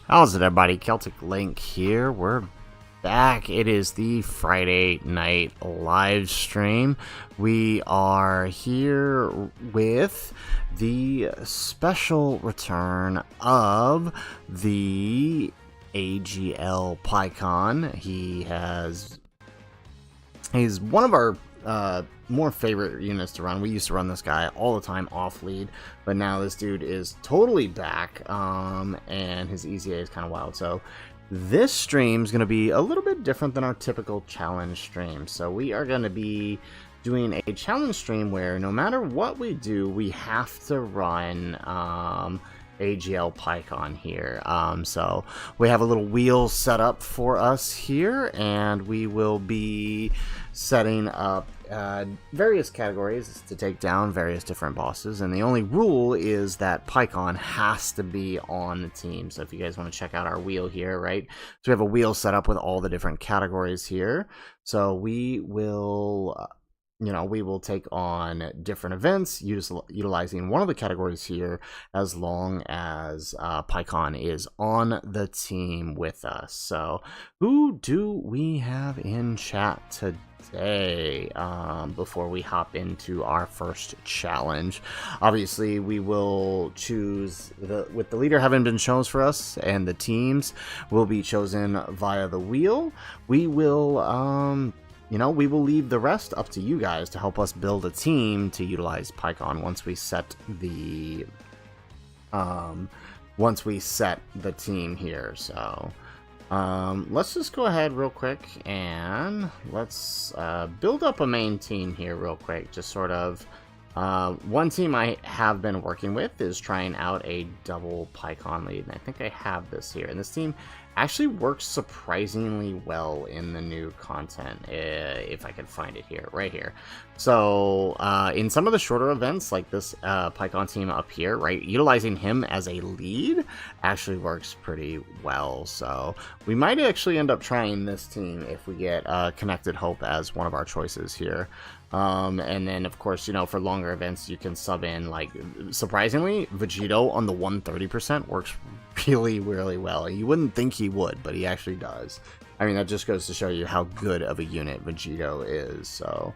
How's it, everybody? Celtic Link here. We're back. It is the Friday night live stream. We are here with the special return of the AGL Pikkon. He's one of our more favorite units to run. We used to run this guy all the time off lead, but now this dude is totally back, and his EZA is kind of wild. So this stream is going to be a little bit different than our typical challenge stream. So we are going to be doing a challenge stream where no matter what we do, we have to run AGL Pikkon here. So we have a little wheel set up for us here, and we will be setting up various categories to take down various different bosses, and the only rule is that Pikkon has to be on the team. So if you guys want to check out our wheel here, right, so we have a wheel set up with all the different categories here. So we will we will take on different events utilizing one of the categories here, as long as Pikkon is on the team with us. So who do we have in chat today before we hop into our first challenge? Obviously, we will choose, with the leader having been chosen for us, and the teams will be chosen via the wheel. We will we will leave the rest up to you guys to help us build a team to utilize Pikkon once we set the team here. So let's just go ahead real quick and let's build up a main team here real quick. Just sort of one team I have been working with is trying out a double Pikkon lead, and I think I have this here. And this team actually works surprisingly well in the new content, if I can find it here, right here. So in some of the shorter events, like this Pikkon team up here, right, utilizing him as a lead actually works pretty well. So we might actually end up trying this team if we get Connected Hope as one of our choices here. And then, of course, for longer events, you can sub in, like, surprisingly, Vegito on the 130% works really, really well. You wouldn't think he would, but he actually does. I mean, that just goes to show you how good of a unit Vegito is. So,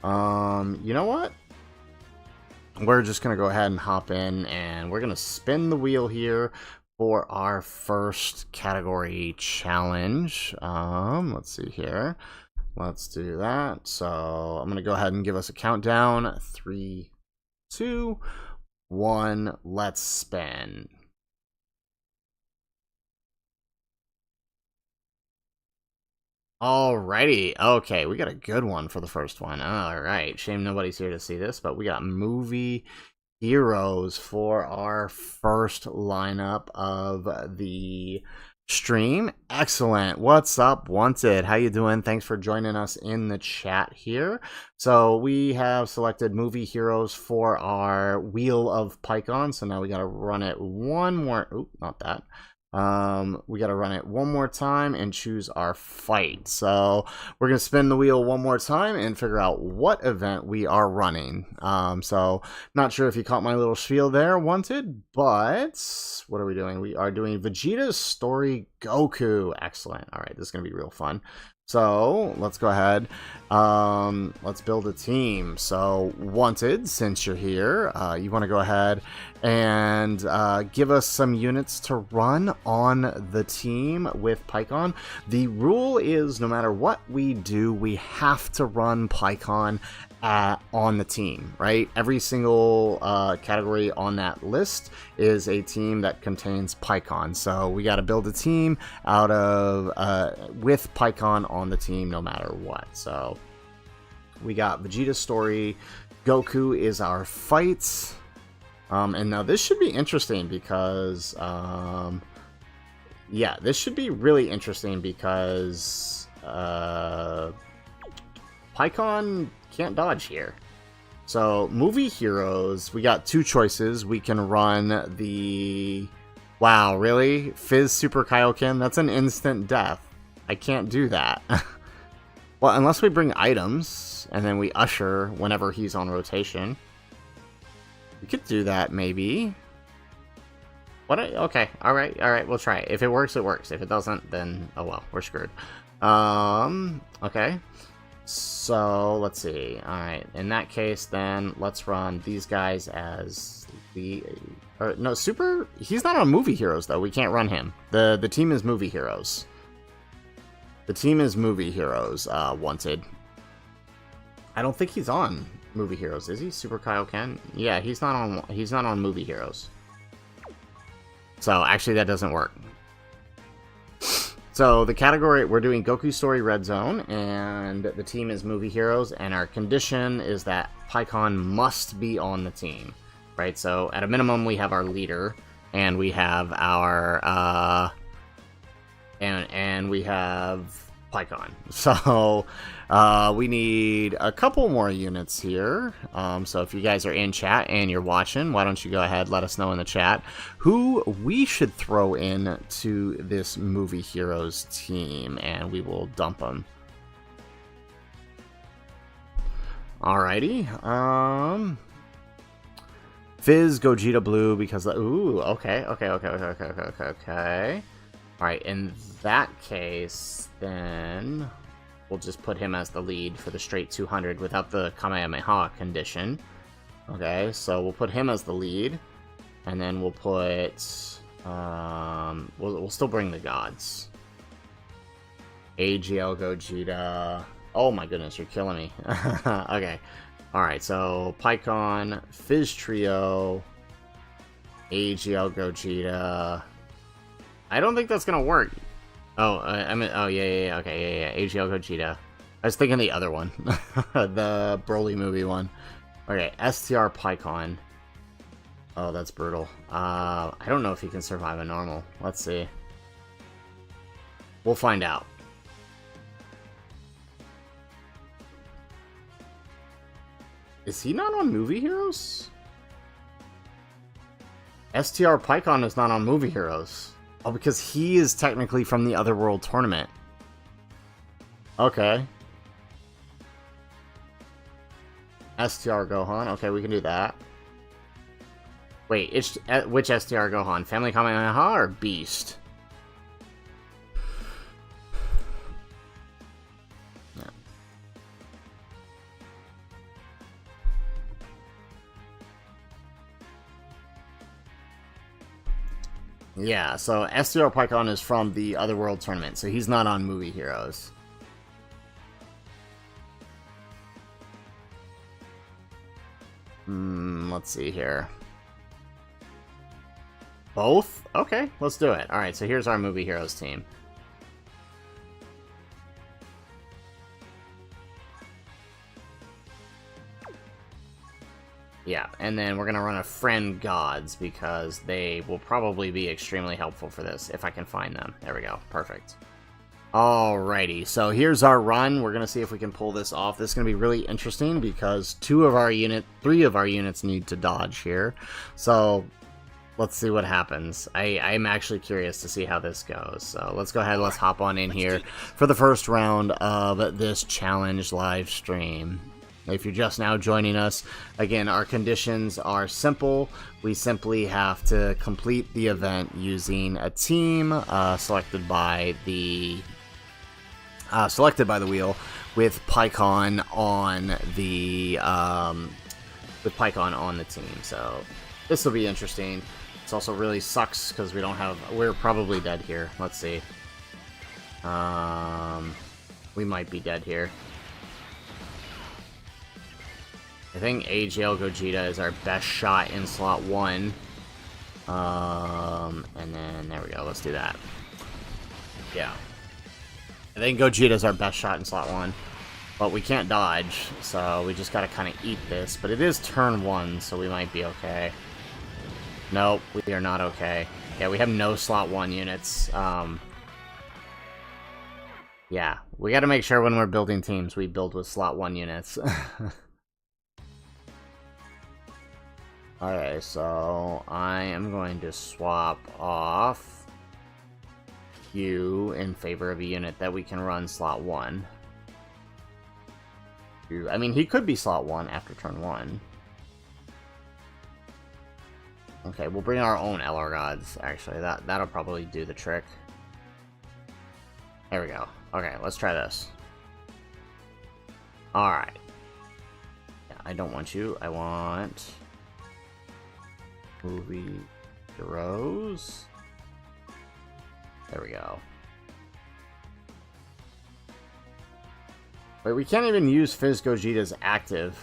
you know what? We're just going to go ahead and hop in, and we're going to spin the wheel here for our first category challenge. Let's see here. Let's do that. So I'm going to go ahead and give us a countdown. 3, 2, 1. Let's spin. Alrighty. Okay, we got a good one for the first one. Alright. Shame nobody's here to see this, but we got movie heroes for our first lineup of the stream. Excellent. What's up, Wanted? How you doing? Thanks for joining us in the chat here. So we have selected movie heroes for our wheel of Pikkon. So now we got to run it one more. Oop, not that. We got to run it one more time and choose our fight. So we're going to spin the wheel one more time and figure out what event we are running. So not sure if you caught my little spiel there, Wanted, but what are we doing? We are doing Vegeta's Story Goku. Excellent. All right, this is going to be real fun. So let's go ahead. Let's build a team. So Wanted, since you're here, you want to go ahead and give us some units to run on the team with Pikkon. The rule is no matter what we do, we have to run Pikkon on the team, right? Every single category on that list is a team that contains Pikkon. So we got to build a team out of with Pikkon on the team no matter what. So we got Vegeta's Story. Goku is our fight. And now this should be interesting because yeah, this should be really interesting because Pikkon can't dodge here. So movie heroes, we got two choices. We can run the, wow, really? Fizz Super Kaioken? That's an instant death. I can't do that. Well, unless we bring items and then we usher whenever he's on rotation. We could do that, maybe. What? Okay, alright, we'll try it. If it works, it works. If it doesn't, then, oh well, we're screwed. Okay. So, let's see. Alright, in that case, then, let's run these guys as the... no, Super... He's not on Movie Heroes, though. We can't run him. The team is Movie Heroes. The team is Movie Heroes, wanted. I don't think he's on Movie Heroes, is he? Super Kaioken? Yeah, he's not on Movie Heroes. So, actually, that doesn't work. So, the category, we're doing Goku Story Red Zone, and the team is Movie Heroes, and our condition is that Pikkon must be on the team, right? So, at a minimum, we have our leader, and we have our, and we have Pikkon. So, we need a couple more units here. So if you guys are in chat and you're watching, why don't you go ahead, let us know in the chat who we should throw in to this Movie Heroes team, and we will dump them. Alrighty. Fizz, Gogeta Blue, because... Ooh, okay. Alright, in that case, then we'll just put him as the lead for the straight 200 without the Kamehameha condition. Okay, so we'll put him as the lead, and then we'll put... we'll still bring the gods. AGL Gogeta... Oh my goodness, you're killing me. Okay, alright, so Pikkon, Fizz Trio, AGL Gogeta... I don't think that's gonna work. Oh, I mean, oh yeah, okay, yeah, AGL Gogeta. I was thinking the other one, the Broly movie one. Okay, STR Pikkon. Oh, that's brutal. I don't know if he can survive a normal. Let's see. We'll find out. Is he not on Movie Heroes? STR Pikkon is not on Movie Heroes. Oh, because he is technically from the Otherworld tournament. Okay. STR Gohan. Okay, we can do that. Wait, which STR Gohan? Family Kamehameha or Beast? Yeah, so STR Pikkon is from the Otherworld tournament, so he's not on Movie Heroes. Let's see here. Both? Okay, let's do it. Alright, so here's our Movie Heroes team. Yeah, and then we're going to run a friend gods because they will probably be extremely helpful for this if I can find them. There we go. Perfect. Alrighty, so here's our run. We're going to see if we can pull this off. This is going to be really interesting because three of our units need to dodge here. So let's see what happens. I'm actually curious to see how this goes. So let's go ahead, let's hop on in here for the first round of this challenge live stream. If you're just now joining us, again, our conditions are simple. We simply have to complete the event using a team selected by the wheel with Pikkon on the team. So this will be interesting. This also really sucks because we're probably dead here. Let's see. We might be dead here. I think AGL Gogeta is our best shot in slot 1. And then, there we go, let's do that. Yeah. I think Gogeta is our best shot in slot 1. But we can't dodge, so we just gotta kind of eat this. But it is turn 1, so we might be okay. Nope, we are not okay. Yeah, we have no slot 1 units. Yeah, we gotta make sure when we're building teams, we build with slot 1 units. Alright, so I am going to swap off you in favor of a unit that we can run slot 1. I mean, he could be slot 1 after turn 1. Okay, we'll bring our own LR gods, actually. That'll probably do the trick. There we go. Okay, let's try this. Alright. Yeah, I don't want you. I want... Movie Heroes. There we go. Wait, we can't even use Fizz Gogeta's active,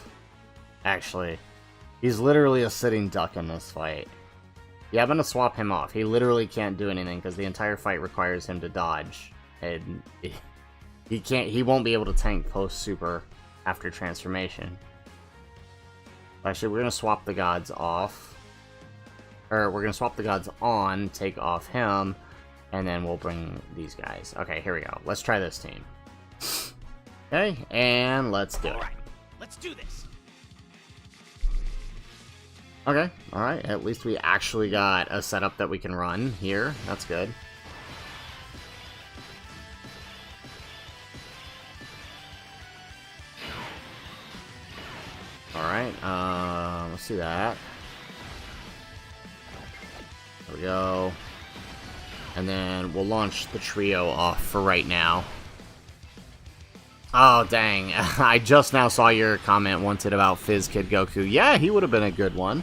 actually. He's literally a sitting duck in this fight. Yeah, I'm gonna swap him off. He literally can't do anything because the entire fight requires him to dodge. And he won't be able to tank post-super after transformation. Actually, we're gonna swap the gods off. Or, we're gonna swap the gods on, take off him, and then we'll bring these guys. Okay, here we go. Let's try this team. Okay, and let's do it. Alright, let's do this. Okay, alright. At least we actually got a setup that we can run here. That's good. Alright, let's see that. There we go. And then we'll launch the trio off for right now. Oh, dang. I just now saw your comment wanted about Fizz Kid Goku. Yeah, he would have been a good one.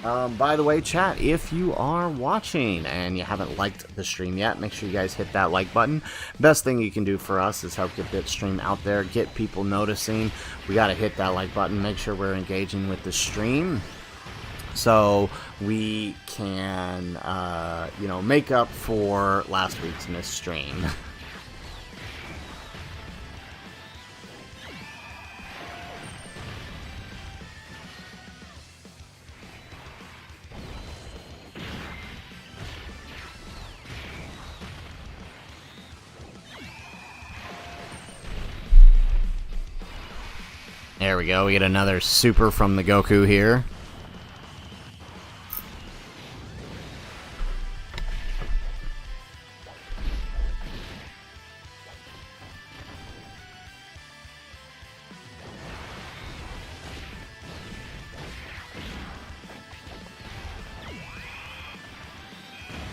By the way, chat, if you are watching and you haven't liked the stream yet, make sure you guys hit that like button. Best thing you can do for us is help get this stream out there, get people noticing. We got to hit that like button, make sure we're engaging with the stream, so we can, you know, make up for last week's missed stream. There we go, we get another super from the Goku here.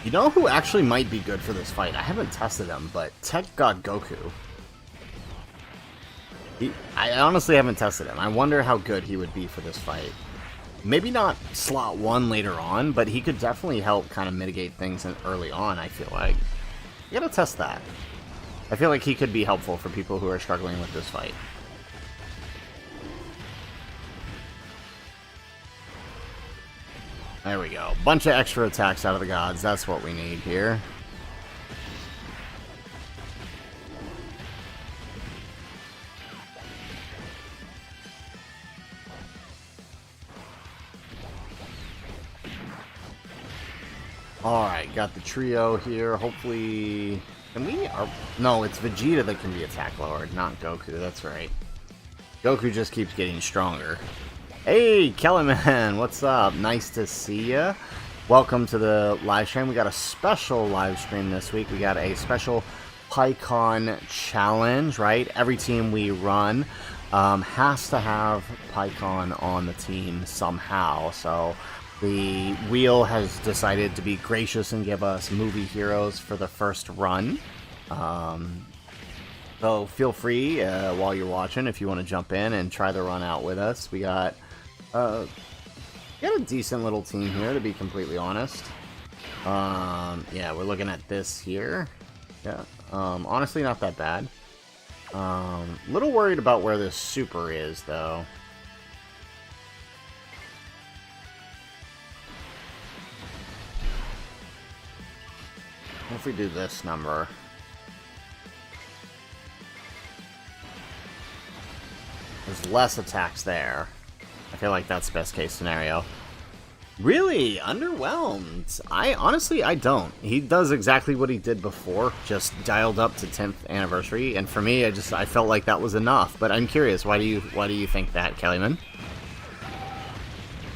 You know who actually might be good for this fight? I haven't tested him, but Tech God Goku. I honestly haven't tested him. I wonder how good he would be for this fight. Maybe not slot 1 later on, but he could definitely help kind of mitigate things early on, I feel like. You gotta test that. I feel like he could be helpful for people who are struggling with this fight. There we go. Bunch of extra attacks out of the gods. That's what we need here. Alright, got the trio here. Hopefully... Can we... No, it's Vegeta that can be attack lowered, not Goku. That's right. Goku just keeps getting stronger. Hey, Kellyman! What's up? Nice to see ya. Welcome to the live stream. We got a special live stream this week. We got a special Pikkon challenge, right? Every team we run has to have Pikkon on the team somehow, so... The wheel has decided to be gracious and give us movie heroes for the first run. So feel free while you're watching if you want to jump in and try the run out with us. We got a decent little team here, to be completely honest. Yeah, we're looking at this here. Yeah, honestly not that bad. Little worried about where this super is, though. What if we do this number? There's less attacks there. I feel like that's best case scenario. Really? Underwhelmed? Honestly, I don't. He does exactly what he did before, just dialed up to 10th anniversary, and for me, I felt like that was enough. But I'm curious, why do you think that, Kellyman?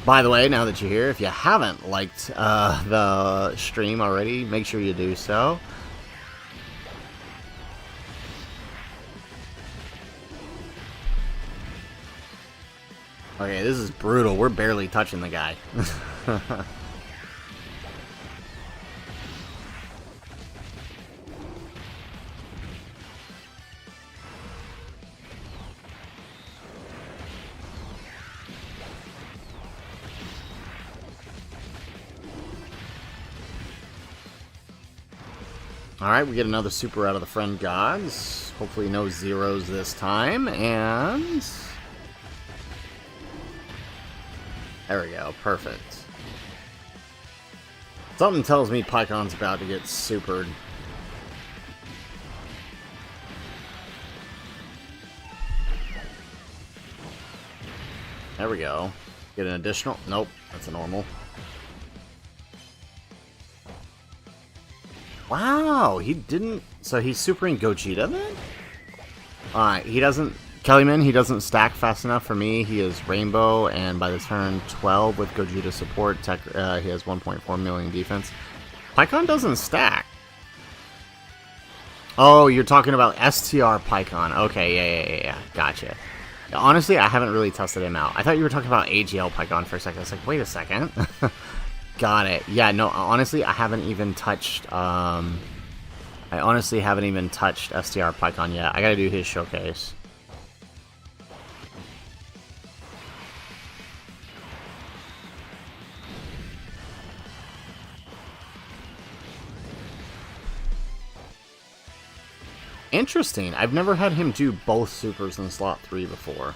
By the way, now that you're here, if you haven't liked the stream already, make sure you do so. Okay, this is brutal. We're barely touching the guy. Alright, we get another super out of the friend gods. Hopefully no zeros this time, and... there we go, perfect. Something tells me Pikkon's about to get supered. There we go. Get an additional... nope, that's a normal. Wow, he didn't... so he's supering Gogeta then? Alright, he doesn't... Kellyman, he doesn't stack fast enough for me. He is Rainbow, and by the turn 12 with Gogeta support, he has 1.4 million defense. Pikkon doesn't stack. Oh, you're talking about STR Pikkon. Okay, yeah. Gotcha. Honestly, I haven't really tested him out. I thought you were talking about AGL Pikkon for a second. I was like, wait a second. Got it. Yeah, no, honestly, I haven't even touched... I honestly haven't even touched STR Pikkon yet. I gotta do his showcase. Interesting. I've never had him do both supers in slot 3 before.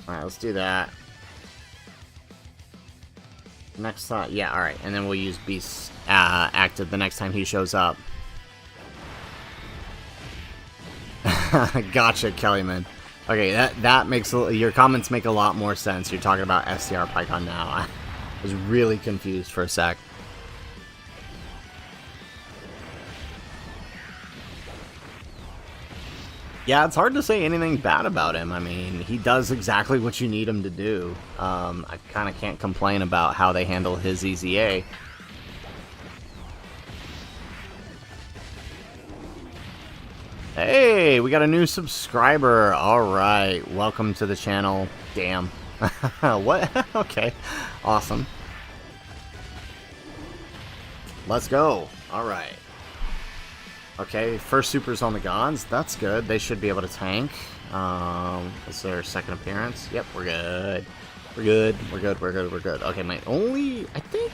Alright, let's do that. Next thought, yeah, alright. And then we'll use Beast active the next time he shows up. Gotcha, Kellyman. Okay, that makes your comments make a lot more sense. You're talking about STR Pikkon now. I was really confused for a sec. Yeah, it's hard to say anything bad about him. I mean, he does exactly what you need him to do. I kind of can't complain about how they handle his EZA. Hey, we got a new subscriber. Alright, welcome to the channel. Damn. What? Okay, awesome. Let's go. Alright. Okay, first super's on the gods. That's good. They should be able to tank. Is their second appearance? Yep, we're good. We're good. Okay, my only... I think...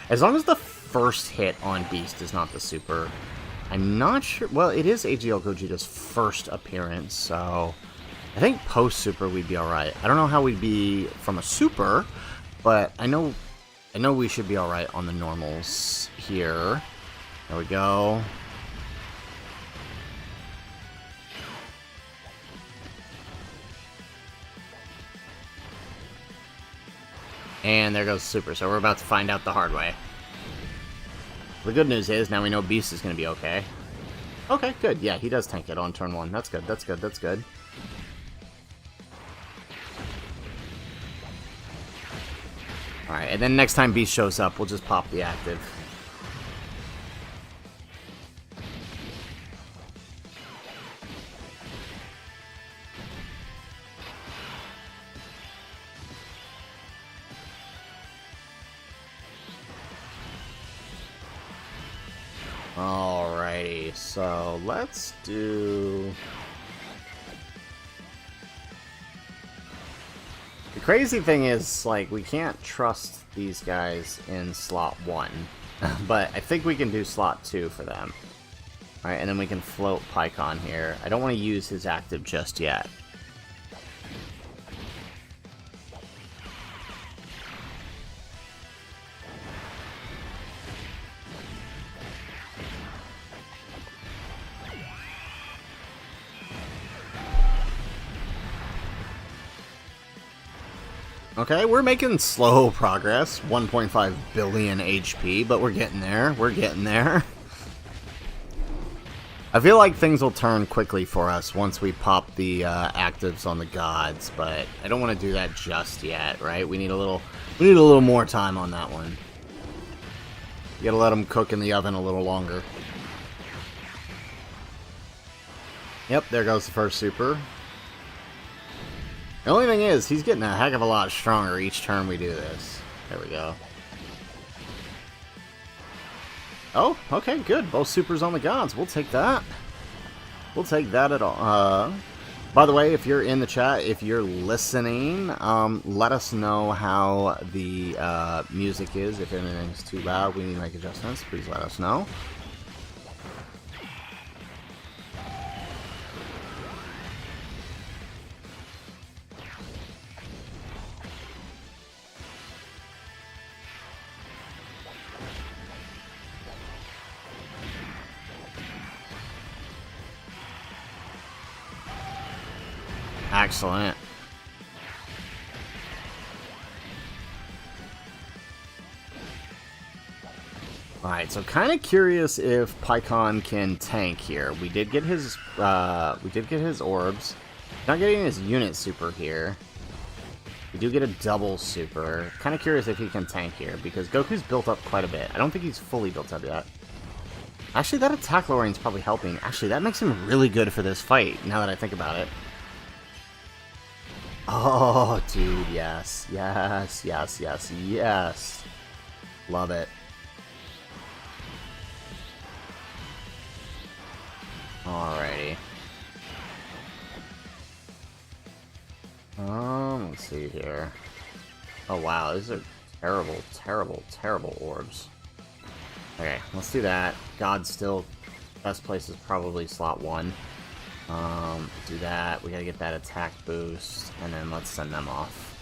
as long as the first hit on Beast is not the super... I'm not sure... well, it is AGL Gogeta's first appearance, so... I think post-super we'd be alright. I don't know how we'd be from a super, but I know we should be alright on the normals here. There we go. And there goes Super, so we're about to find out the hard way. The good news is, now we know Beast is going to be okay. Okay, good. Yeah, he does tank it on turn 1. That's good, that's good, that's good. Alright, and then next time Beast shows up, we'll just pop the active. Alrighty, so let's do... the crazy thing is, like, we can't trust these guys in slot 1, but I think we can do slot 2 for them. Alright, and then we can float Pikkon here. I don't want to use his active just yet. Okay, we're making slow progress. 1.5 billion HP, but we're getting there. We're getting there. I feel like things will turn quickly for us once we pop the actives on the gods, but I don't want to do that just yet, right? We need a little more time on that one. You gotta let them cook in the oven a little longer. Yep, there goes the first super. The only thing is, he's getting a heck of a lot stronger each turn we do this. There we go. Oh, okay, good. Both supers on the gods. We'll take that. We'll take that at all. By the way, if you're in the chat, if you're listening, let us know how the music is. If anything's too loud, we need to make adjustments. Please let us know. Excellent. Alright, so kind of curious if Pikkon can tank here. We did get his orbs. Not getting his unit super here. We do get a double super. Kind of curious if he can tank here, because Goku's built up quite a bit. I don't think he's fully built up yet. Actually, that attack lowering is probably helping. Actually, that makes him really good for this fight, now that I think about it. Oh, dude, yes. Yes, yes, yes, yes. Love it. Alrighty. Let's see here. Oh, wow, these are terrible, terrible, terrible orbs. Okay, let's do that. God still, best place is probably slot 1. Do that. We gotta get that attack boost, and then let's send them off.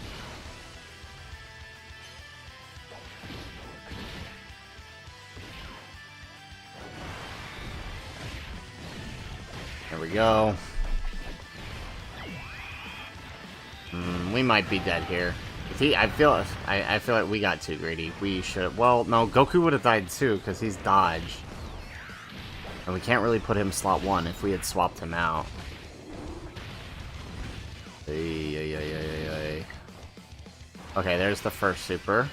There we go. We might be dead here. If he, I feel like we got too greedy. We should. Well, no, Goku would have died too because he's dodge. And we can't really put him slot 1 if we had swapped him out. Okay, there's the first super.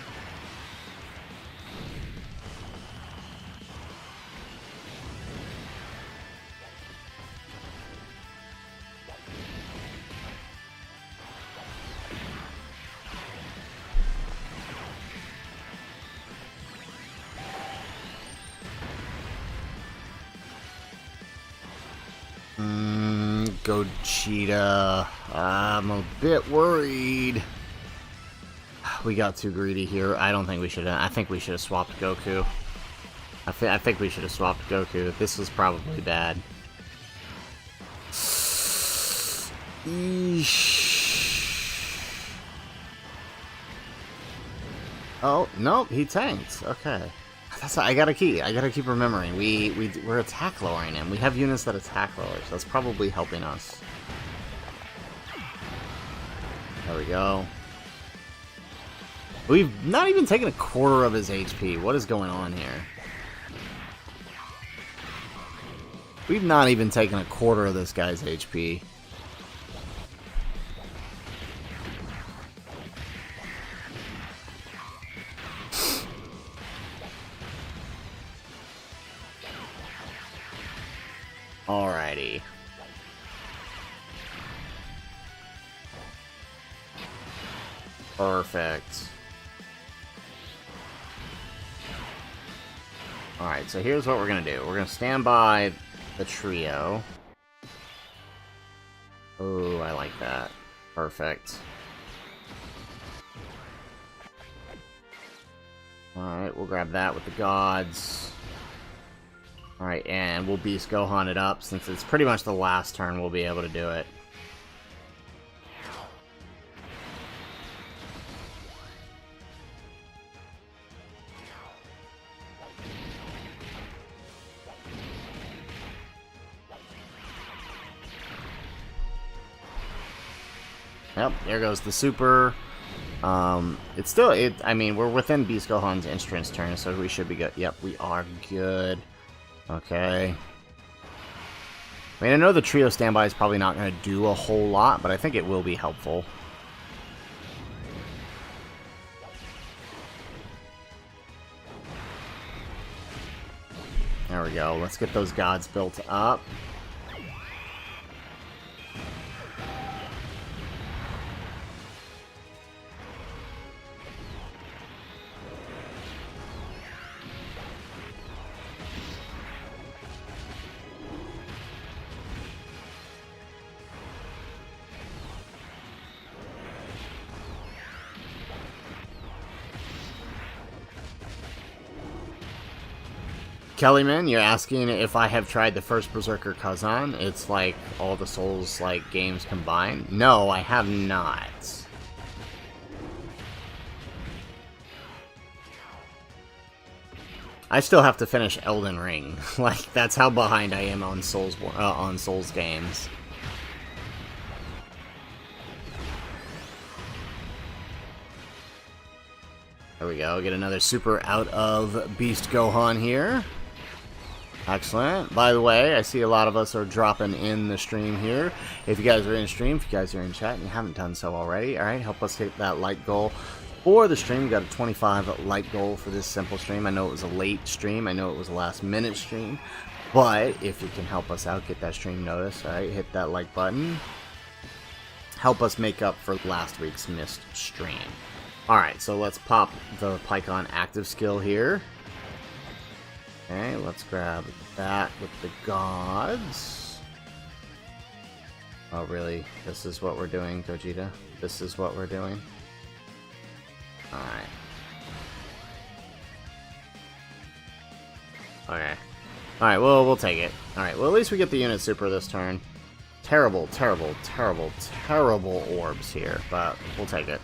Gogeta. I'm a bit worried. We got too greedy here. I don't think we should. I think we should have swapped Goku. I think we should have swapped Goku. This was probably bad. Eesh. Oh nope, he tanked. Okay. I gotta keep remembering. We're attack lowering him. We have units that attack lower, so that's probably helping us. There we go. We've not even taken a quarter of his HP. What is going on here? We've not even taken a quarter of this guy's HP. Alrighty. Perfect. Alright, so here's what we're gonna do. We're gonna stand by the trio. Oh, I like that. Perfect. Alright, we'll grab that with the gods. Alright, and we'll Beast Gohan it up, since it's pretty much the last turn we'll be able to do it. Yep, there goes the super. It's still, I mean, we're within Beast Gohan's entrance turn, so we should be good. Yep, we are good. Okay. I mean, I know the trio standby is probably not going to do a whole lot, but I think it will be helpful. There we go. Let's get those gods built up. Kellyman, you're asking if I have tried the first Berserker Kazan. It's like all the Souls like games combined. No, I have not. I still have to finish Elden Ring. Like, that's how behind I am on Souls games. There we go. Get another super out of Beast Gohan here. Excellent. By the way, I see a lot of us are dropping in the stream here. If you guys are in stream, if you guys are in chat and you haven't done so already, alright, help us hit that like goal for the stream. We got a 25 like goal for this simple stream. I know it was a late stream. I know it was a last minute stream. But if you can help us out, get that stream notice, alright, hit that like button. Help us make up for last week's missed stream. Alright, so let's pop the Pikkon active skill here. Okay, let's grab that with the gods. Oh, really? This is what we're doing, Gogeta? This is what we're doing? Alright. Okay. Alright, well, we'll take it. Alright, well, at least we get the unit super this turn. Terrible, terrible, terrible, terrible orbs here, but we'll take it.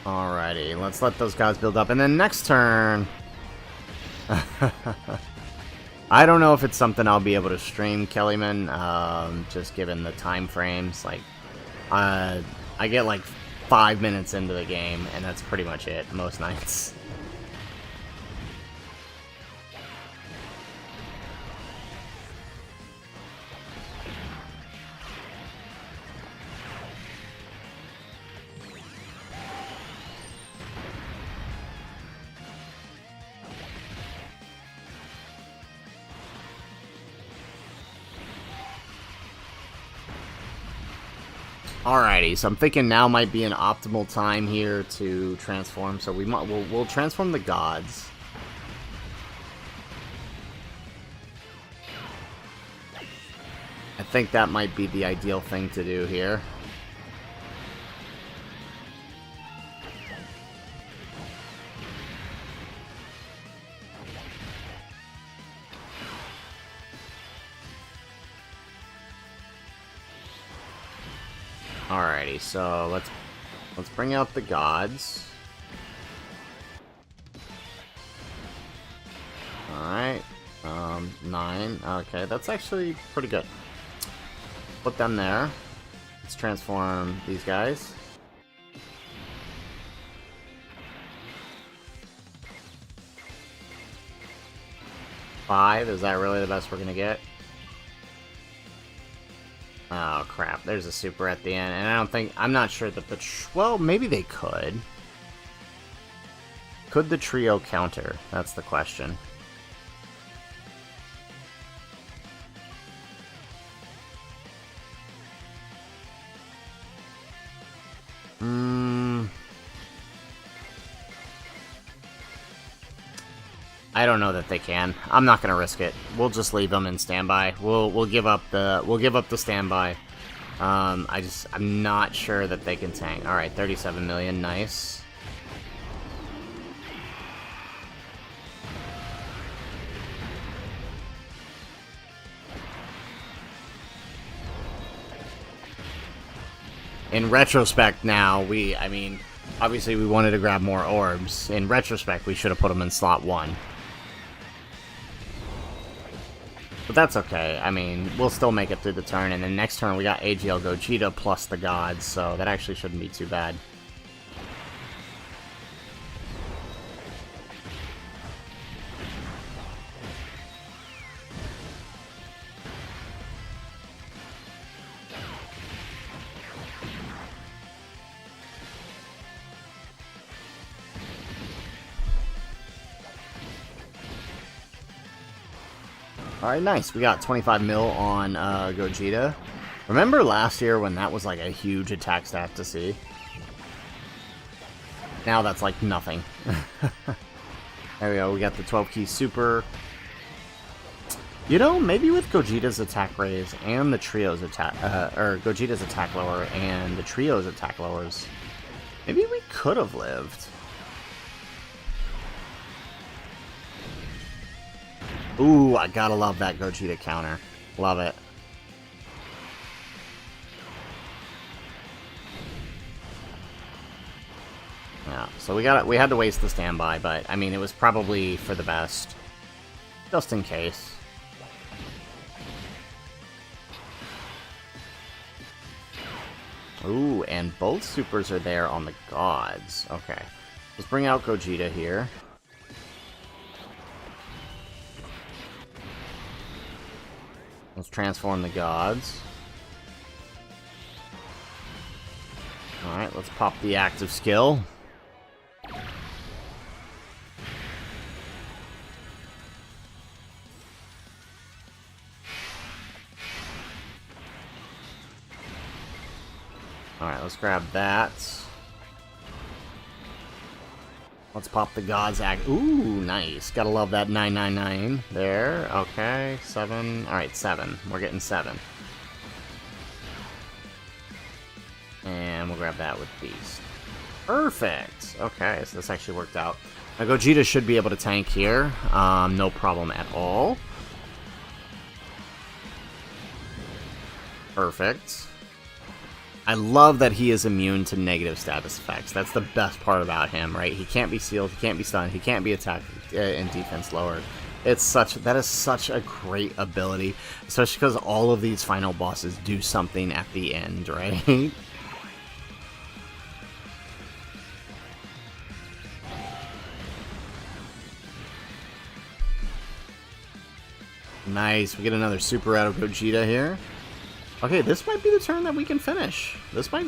Alrighty, let's let those guys build up, and then next turn... I don't know if it's something I'll be able to stream, Kellyman, just given the time frames. Like, I get like 5 minutes into the game, and that's pretty much it, most nights. Alrighty, so I'm thinking now might be an optimal time here to transform. So we'll transform the gods. I think that might be the ideal thing to do here. Alrighty, so let's bring out the gods. Alright, 9. Okay, that's actually pretty good. Put them there. Let's transform these guys. Five, is that really the best we're gonna get? Oh crap, there's a super at the end, and I'm not sure that well, maybe they could. Could the trio counter? That's the question. I don't know that they can. I'm not gonna risk it. We'll just leave them in standby. We'll give up the standby. I'm not sure that they can tank. All right, 37 million, nice. In retrospect, now I mean, obviously we wanted to grab more orbs. In retrospect, we should have put them in slot 1. But that's okay. I mean, we'll still make it through the turn, and then next turn we got AGL Gogeta plus the gods, so that actually shouldn't be too bad. Alright, nice. We got 25 mil on Gogeta. Remember last year when that was like a huge attack stat to see? Now that's like nothing. There we go. We got the 12 key super. You know, maybe with Gogeta's attack raise and the trio's attack, or Gogeta's attack lower and the trio's attack lowers, maybe we could have lived. Ooh, I gotta love that Gogeta counter. Love it. Yeah, so we had to waste the standby, but I mean it was probably for the best. Just in case. Ooh, and both supers are there on the gods. Okay. Let's bring out Gogeta here. Let's transform the gods. Alright, let's pop the active skill. Alright, let's grab that. Let's pop the God's Act. Ooh, nice. Gotta love that 999 there. Okay, 7. Alright, 7. We're getting 7. And we'll grab that with Beast. Perfect! Okay, so this actually worked out. Now, Gogeta should be able to tank here. No problem at all. Perfect. I love that he is immune to negative status effects. That's the best part about him, right? He can't be sealed, he can't be stunned, he can't be attacked and defense lowered. That is such a great ability, especially because all of these final bosses do something at the end, right? Nice, we get another super out of Gogeta here. Okay, this might be the turn that we can finish. This might...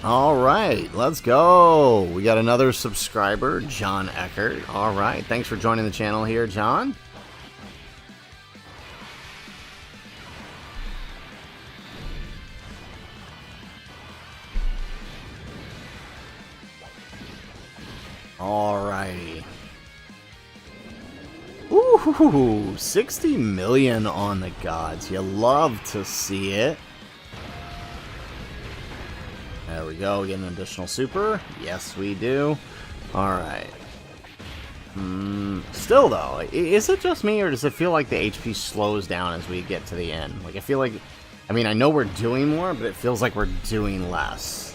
Alright, let's go! We got another subscriber, John Eckert. Alright, thanks for joining the channel here, John. Alrighty. Ooh, 60 million on the gods. You love to see it. There we go. We get an additional super. Yes, we do. Alright. Still, though, is it just me, or does it feel like the HP slows down as we get to the end? Like, I feel like... I mean, I know we're doing more, but it feels like we're doing less.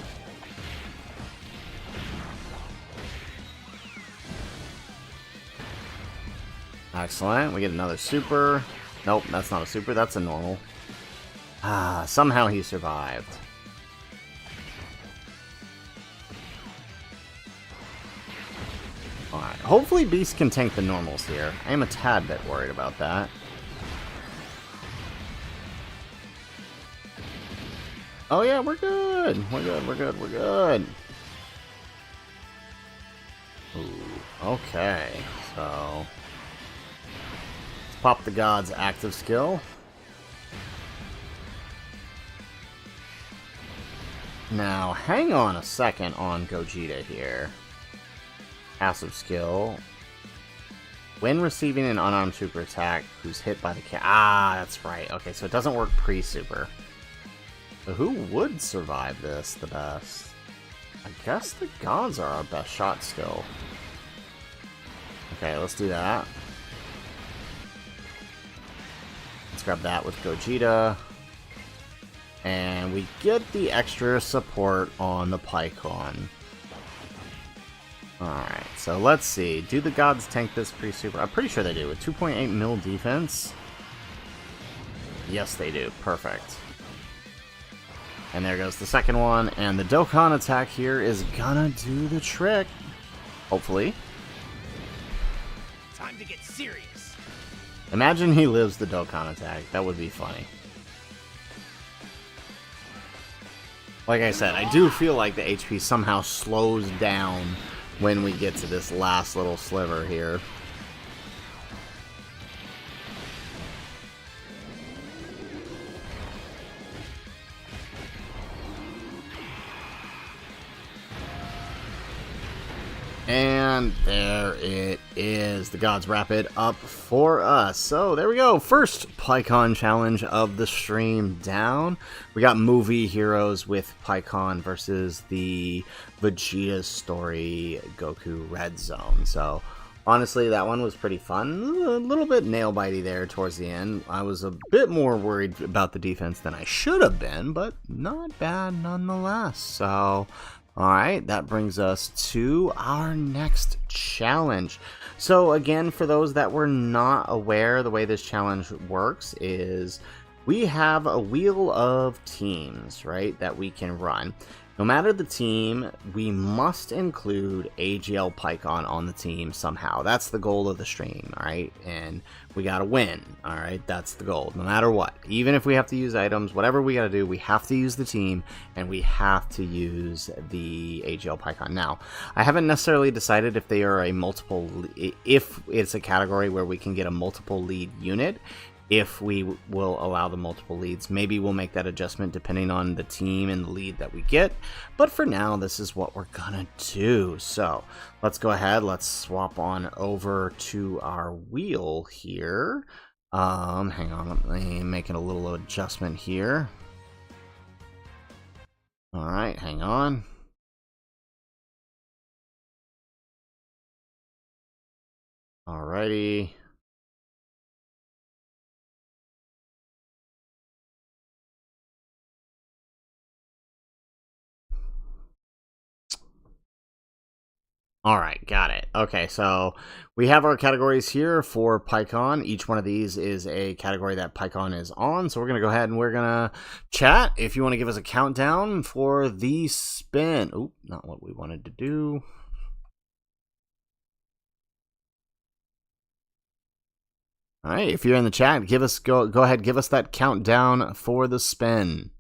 Excellent. We get another super. Nope, that's not a super. That's a normal. Ah, somehow he survived. Alright. Hopefully Beast can tank the normals here. I am a tad bit worried about that. Oh yeah, we're good. We're good, we're good, we're good. Ooh, okay. So... pop the God's active skill. Now, hang on a second on Gogeta here. Passive skill. When receiving an unarmed super attack, who's hit by the Ah, that's right. Okay, so it doesn't work pre-super. So who would survive this the best? I guess the gods are our best shot still. Okay, let's do that. Let's grab that with Gogeta. And we get the extra support on the Pikkon. Alright, so let's see. Do the gods tank this pre-super? I'm pretty sure they do. With 2.8 mil defense? Yes, they do. Perfect. And there goes the second one. And the Dokkan attack here is gonna do the trick. Hopefully. Time to get serious. Imagine he lives the Dokkan attack. That would be funny. Like I said, I do feel like the HP somehow slows down when we get to this last little sliver here. And And there it is. The gods wrap it up for us. So there we go. First Pikkon challenge of the stream down. We got movie heroes with Pikkon versus the Vegeta's Story Goku Red Zone. So honestly, that one was pretty fun. A little bit nail-bitey there towards the end. I was a bit more worried about the defense than I should have been, but not bad nonetheless. So, alright, that brings us to our next challenge. So again, for those that were not aware, the way this challenge works is we have a wheel of teams, right, that we can run. No matter the team, we must include AGL Pikkon on the team somehow. That's the goal of the stream, alright? And we gotta win, alright? That's the goal, no matter what. Even if we have to use items, whatever we gotta do, we have to use the team, and we have to use the AGL Pikkon. Now, I haven't necessarily decided if they are a multiple, if it's a category where we can get a multiple lead unit. If we will allow the multiple leads, maybe we'll make that adjustment depending on the team and the lead that we get. But for now, this is what we're gonna do. So let's go ahead. Let's swap on over to our wheel here. Hang on, let me make a little adjustment here. All right, hang on. Alrighty. Alright, got it. Okay, so we have our categories here for Pikkon. Each one of these is a category that Pikkon is on. So we're going to go ahead and we're going to chat. If you want to give us a countdown for the spin. Oop, not what we wanted to do. Alright, if you're in the chat, give us go ahead, give us that countdown for the spin.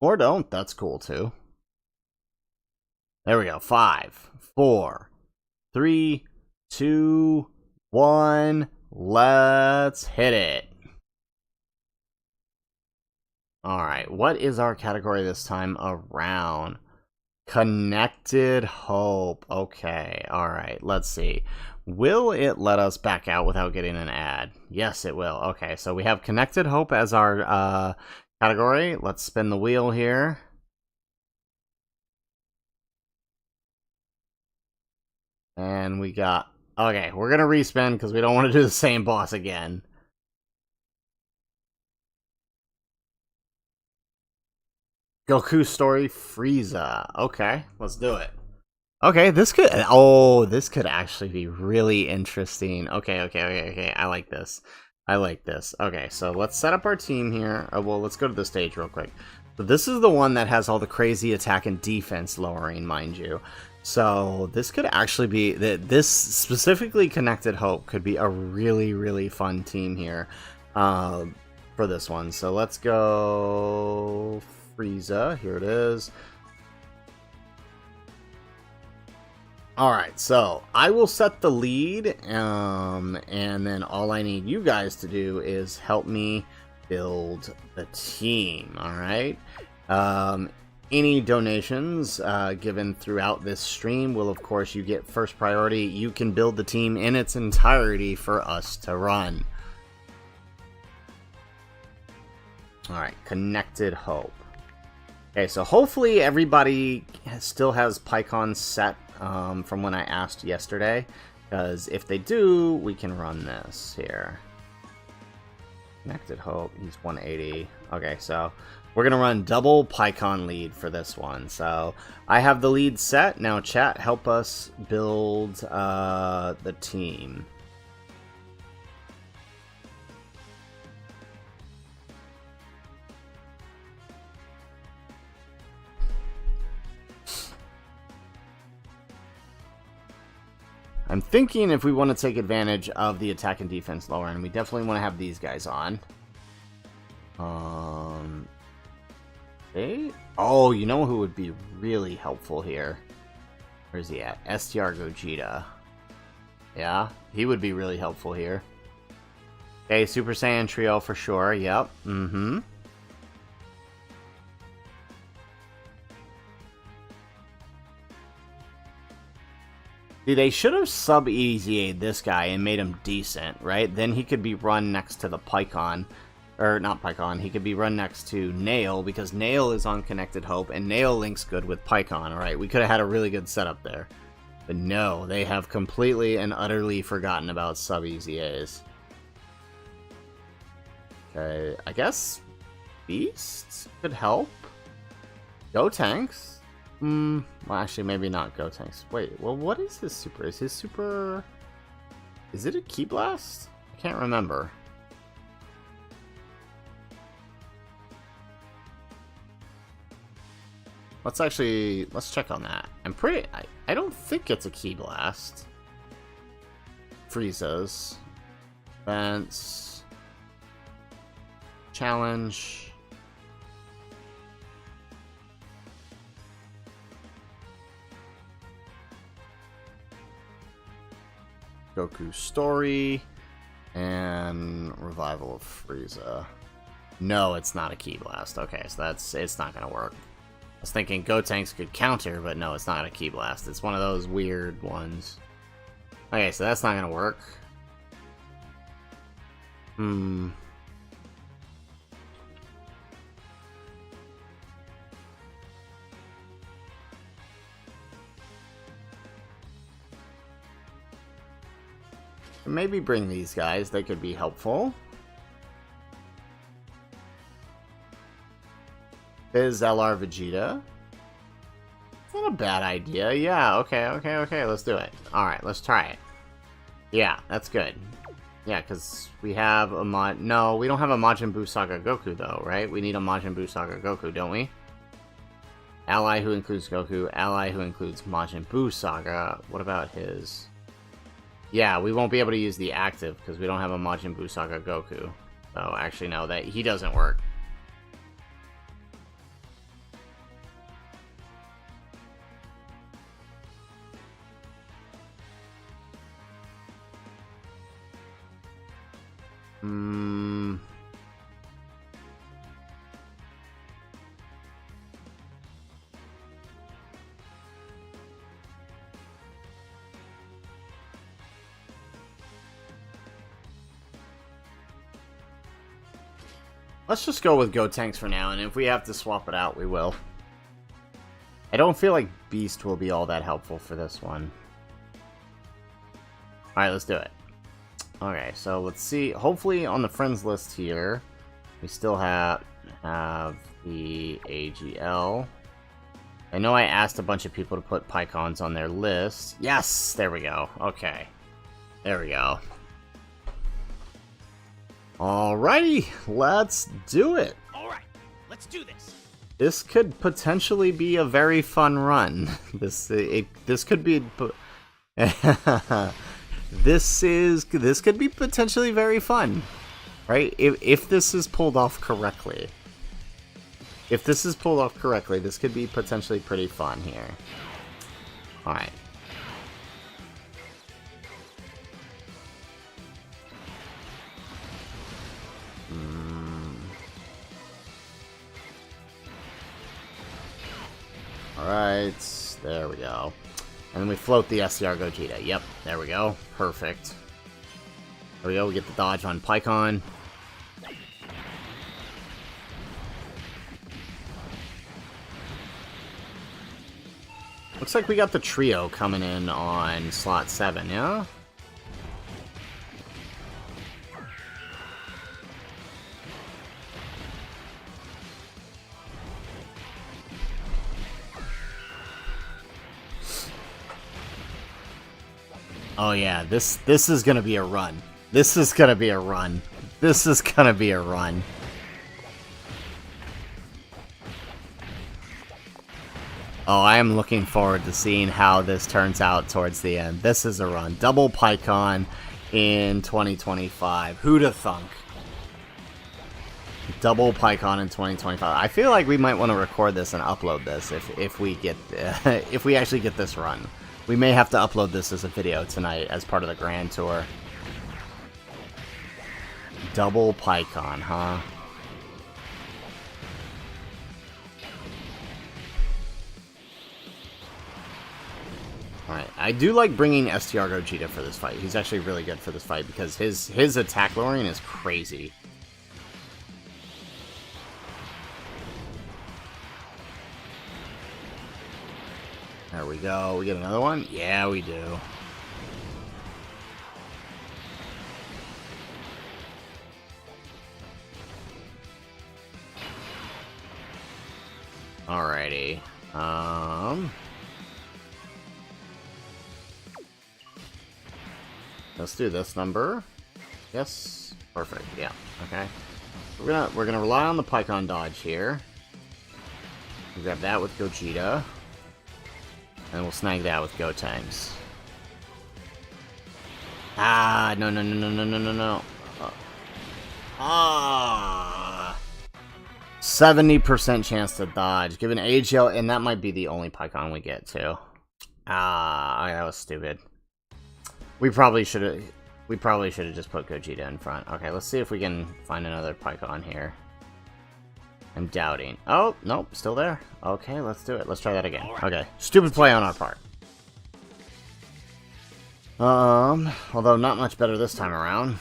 Or don't, that's cool too. There we go. 5, 4, 3, 2, 1. Let's hit it. Alright, what is our category this time around? Connected Hope. Okay, alright, let's see. Will it let us back out without getting an ad? Yes, it will. Okay, so we have Connected Hope as our category. Let's spin the wheel here. And we got... Okay, we're going to respin because we don't want to do the same boss again. Goku Story Frieza. Okay, let's do it. Okay, this could... Oh, this could actually be really interesting. Okay. I like this. I like this. Okay, so let's set up our team here. Well, let's go to the stage real quick. So this is the one that has all the crazy attack and defense lowering, mind you. So this could actually be... This specifically Connected Hope could be a really, really fun team here for this one. So let's go Frieza. Here it is. Alright, so I will set the lead, and then all I need you guys to do is help me build the team, alright? Any donations given throughout this stream will, of course, you get first priority. You can build the team in its entirety for us to run. Alright, Connected Hope. Okay, so hopefully everybody still has Pikkon set from when I asked yesterday, because if they do, we can run this here. Connected Hope, he's 180. Okay, so we're gonna run double Pikkon lead for this one. So I have the lead set. Now chat, help us build the team. I'm thinking if we want to take advantage of the attack and defense lower end, we definitely want to have these guys on. Oh, you know who would be really helpful here? Where's he at? STR Gogeta. Yeah, he would be really helpful here. Okay, Super Saiyan Trio for sure. Yep. Mm-hmm. See, they should have sub-EZA'd this guy and made him decent, right? Then he could be run next to the Pikkon. Or, not Pikkon, he could be run next to Nail, because Nail is on Connected Hope, and Nail links good with Pikkon, alright? We could have had a really good setup there. But no, they have completely and utterly forgotten about sub-EZAs. Okay, I guess Beasts could help. Go Tanks. Well, actually, maybe not Go Tanks. Wait, well, what is his super? Is his super... Is it a Ki Blast? I can't remember. Let's check on that. I don't think it's a Ki Blast. Frieza's. Fence. Challenge. Goku Story, and Revival of Frieza. No, it's not a Ki Blast. Okay, so it's not gonna work. I was thinking Gotenks could counter, but no, it's not a Ki Blast. It's one of those weird ones. Okay, so that's not gonna work. Maybe bring these guys, they could be helpful. Is LR Vegeta? It's not a bad idea. Yeah, okay, let's do it. Alright, let's try it. Yeah, that's good. Yeah, because we have a No, we don't have a Majin Buu Saga Goku, though, right? We need a Majin Buu Saga Goku, don't we? Ally who includes Goku, ally who includes Majin Buu Saga. What about his... Yeah, we won't be able to use the active because we don't have a Majin Buu Saga Goku. So, actually, no, he doesn't work. Let's just go with Gotenks for now, and if we have to swap it out, we will. I don't feel like Beast will be all that helpful for this one. Alright, let's do it. Okay, so let's see. Hopefully on the friends list here, we still have the AGL. I know I asked a bunch of people to put Pikkons on their list. Yes! There we go. Okay. There we go. Alrighty, let's do it. Alright, let's do this. This could potentially be a very fun run. This could be this could be potentially very fun, right? If this is pulled off correctly. If this is pulled off correctly, this could be potentially pretty fun here. All right. Alright, there we go. And then we float the SCR Gogeta. Yep, there we go. Perfect. There we go, we get the dodge on Pikkon. Looks like we got the trio coming in on slot 7, yeah? Oh yeah, this is gonna be a run. This is gonna be a run. This is gonna be a run. Oh, I am looking forward to seeing how this turns out towards the end. This is a run. Double Pikkon in 2025. Who'da thunk? Double Pikkon in 2025. I feel like we might want to record this and upload this if we get if we actually get this run. We may have to upload this as a video tonight as part of the Grand Tour. double Pikkon, huh? Alright, I do like bringing STR Gogeta for this fight. He's actually really good for this fight because his attack lowering is crazy. There we go. We get another one? Yeah, we do. Alrighty. Let's do this number. Yes. Perfect. Yeah. Okay. We're gonna rely on the Pikkon dodge here. We'll grab that with Gogeta. And we'll snag that with Gotenks. Ah, no. 70% chance to dodge. Given AGL, and that might be the only Pikkon we get too. Ah, that was stupid. We probably should have just put Gogeta in front. Okay, let's see if we can find another Pikkon here. I'm doubting. Oh, nope, still there. Okay, let's do it. Let's try that again. Okay, stupid play on our part. Although not much better this time around.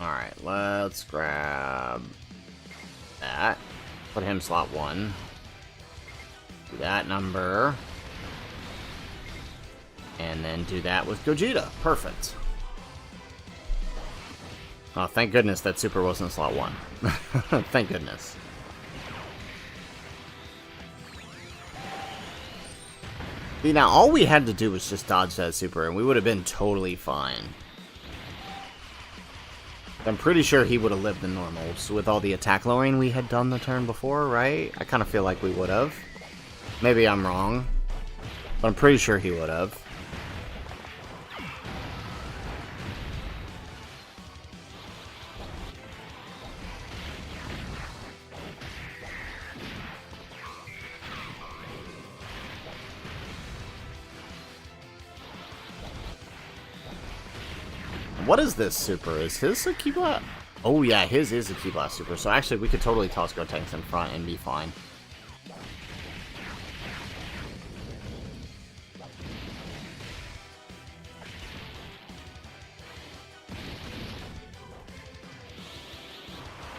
Alright, let's grab that. Put him slot 1. Do that number. And then do that with Gogeta. Perfect. Oh, thank goodness that super wasn't slot 1. Thank goodness. See, now all we had to do was just dodge that super and we would have been totally fine. I'm pretty sure he would have lived in normals with all the attack lowering we had done the turn before, right? I kind of feel like we would have. Maybe I'm wrong. But I'm pretty sure he would have. What is this super? Is his a Ki Blast? Oh yeah, his is a Ki Blast super. So actually, we could totally toss Gotenks in front and be fine.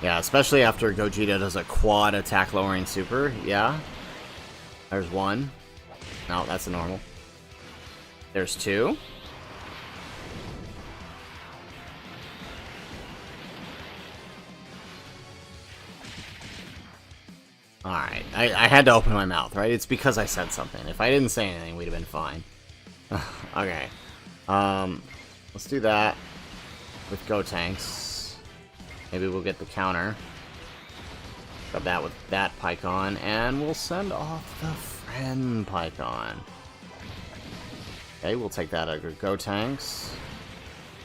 Yeah, especially after Gogeta does a quad attack lowering super. Yeah. There's one. No, that's a normal. There's two. Alright, I had to open my mouth, right? It's because I said something. If I didn't say anything, we'd have been fine. Okay. Let's do that with Gotenks. Maybe we'll get the counter. Grab that with that Pikkon, and we'll send off the friend Pikkon. Okay, we'll take that over Gotenks.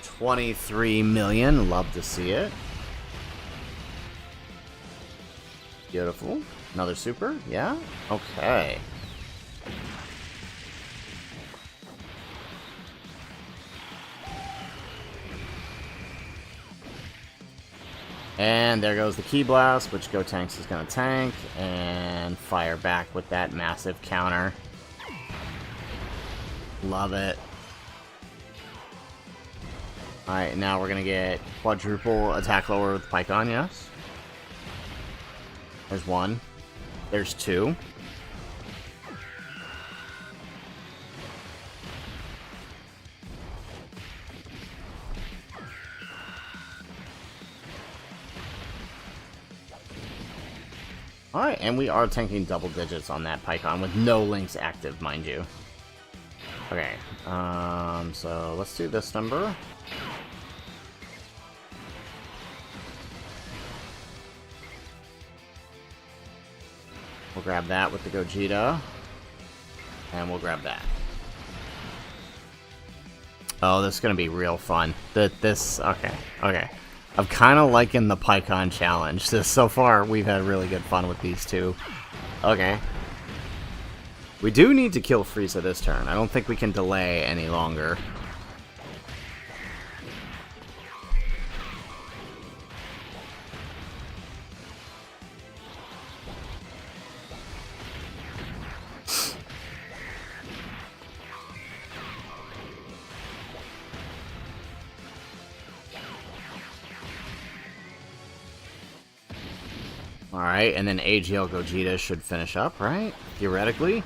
23 million, love to see it. Beautiful. Another super? Yeah? Okay. And there goes the Ki Blast, which Gotenks is going to tank, and fire back with that massive counter. Love it. Alright, now we're going to get quadruple attack lower with Pikkon, yes? There's one. There's two. Alright, and we are tanking double digits on that Pikkon with no links active, mind you. Okay, so let's do this number. We'll grab that with the Gogeta. And we'll grab that. Oh, this is going to be real fun. Okay. I'm kind of liking the Pikkon challenge. So far, we've had really good fun with these two. Okay. We do need to kill Frieza this turn. I don't think we can delay any longer. Alright, and then AGL Gogeta should finish up, right? Theoretically.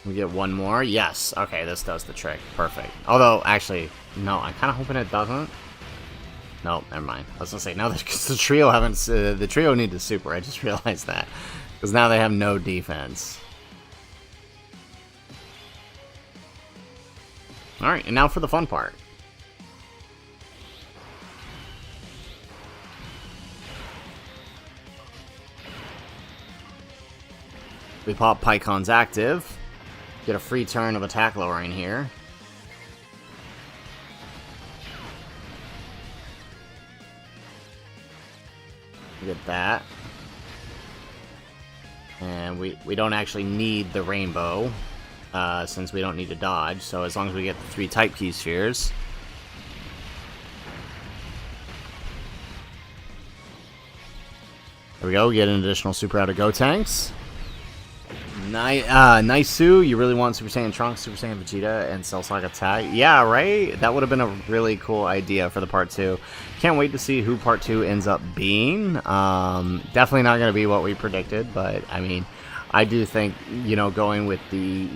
We get one more. Yes. Okay, this does the trick. Perfect. Although, actually, no, I'm kind of hoping it doesn't. No, never mind. I was gonna say, now because the trio haven't... the trio need the super. I just realized that. Because now they have no defense. Alright, and now for the fun part. We pop Pikkon's active. Get a free turn of attack lowering here. Get that. And we don't actually need the rainbow, since we don't need to dodge, so as long as we get the 3 type key spheres. There we go, get an additional super out of Gotenks. Nice, Sue. You really want Super Saiyan Trunks, Super Saiyan Vegeta, and Cell Saga tag? Yeah, right? That would have been a really cool idea for the part 2. Can't wait to see who part 2 ends up being. Definitely not going to be what we predicted, but, I mean, I do think, you know, going with the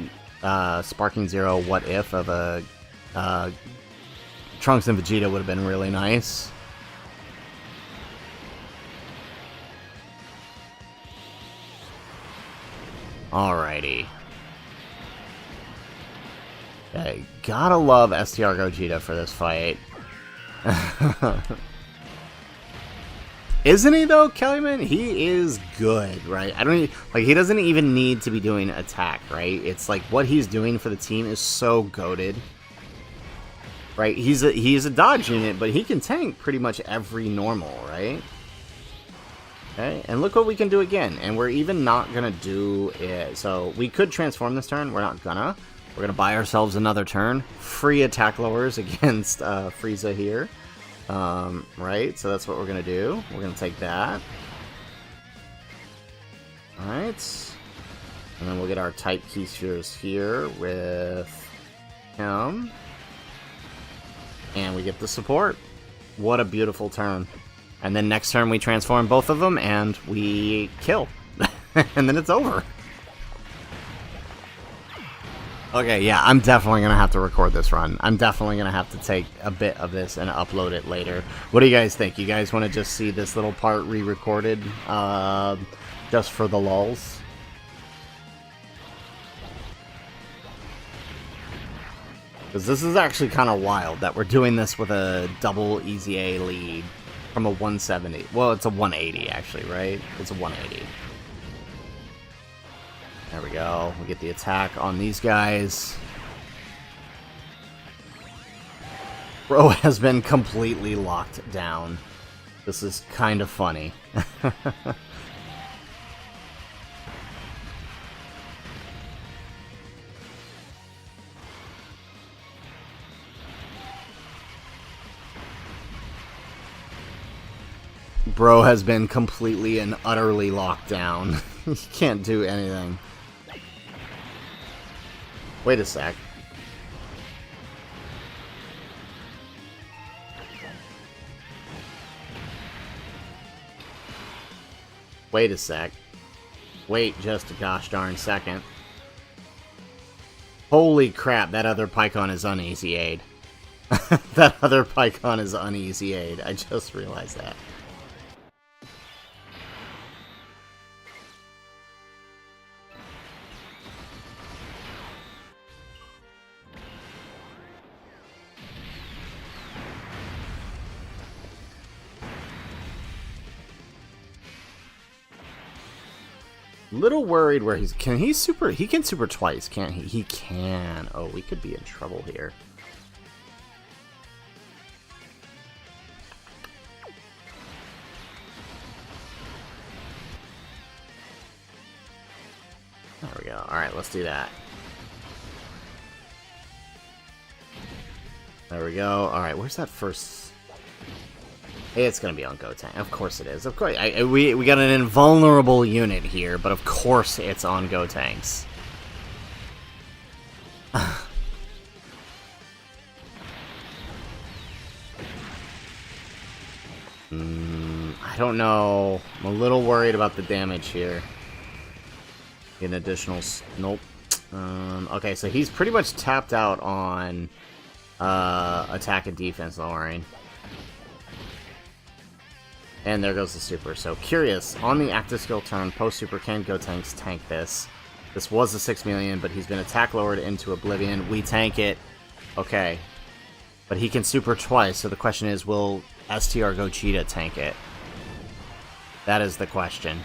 Sparking Zero what if of a Trunks and Vegeta would have been really nice. Alrighty. Okay, gotta love STR Gogeta for this fight. Isn't he though, Kellyman? He is good, right? I don't even, like, he doesn't even need to be doing attack, right? It's like what he's doing for the team is so goated. Right? He's a dodge unit, but he can tank pretty much every normal, right? Okay, and look what we can do again, and we're even not gonna do it. So we could transform this turn. We're not gonna. We're gonna buy ourselves another turn. Free attack lowers against Frieza here. Right, so that's what we're gonna do. We're gonna take that. Alright. And then we'll get our type key spheres here with him. And we get the support. What a beautiful turn. And then next turn we transform both of them and we kill. And then it's over. Okay, yeah, I'm definitely going to have to record this run. I'm definitely going to have to take a bit of this and upload it later. What do you guys think? You guys want to just see this little part re-recorded just for the lulz? Because this is actually kind of wild that we're doing this with a double EZA lead. From a 170. Well, it's a 180, actually, right? It's a 180. There we go. We get the attack on these guys. Bro has been completely locked down. This is kind of funny. Bro has been completely and utterly locked down. He can't do anything. Wait a sec. Wait a sec. Wait just a gosh darn second. Holy crap, that other Pikkon is uneasy-aid. That other Pikkon is uneasy-aid. I just realized that. Little worried where he's... Can he super... He can super twice, can't he? He can. Oh, we could be in trouble here. There we go. Alright, let's do that. There we go. Alright, where's that first... It's gonna be on Gotenks. Of course it is. Of course. We got an invulnerable unit here, but of course it's on Gotenks. I don't know. I'm a little worried about the damage here. An additional... Nope. Okay, so he's pretty much tapped out on attack and defense lowering. And there goes the super. So, curious. On the active skill turn, post-super, can Gotenks tank this? This was a 6 million, but he's been attack lowered into oblivion. We tank it. Okay. But he can super twice, so the question is, will STR Gogeta tank it? That is the question.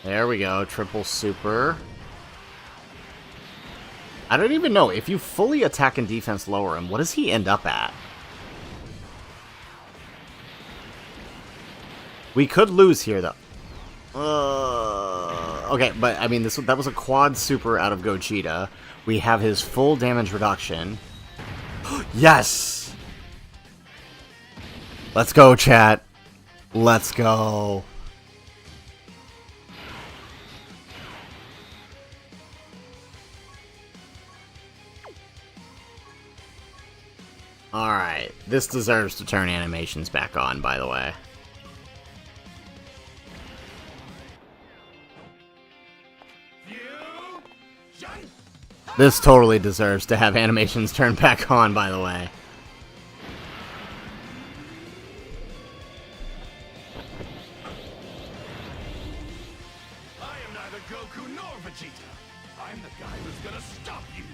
There we go. Triple super. I don't even know. If you fully attack and defense lower him, what does he end up at? We could lose here, though. Okay, but, I mean, that was a quad super out of Gogeta. We have his full damage reduction. Yes! Let's go, chat. Let's go. Alright, this deserves to turn animations back on, by the way. This totally deserves to have animations turned back on, by the way. I am neither Goku nor Vegeta. I'm the guy who's gonna stop you.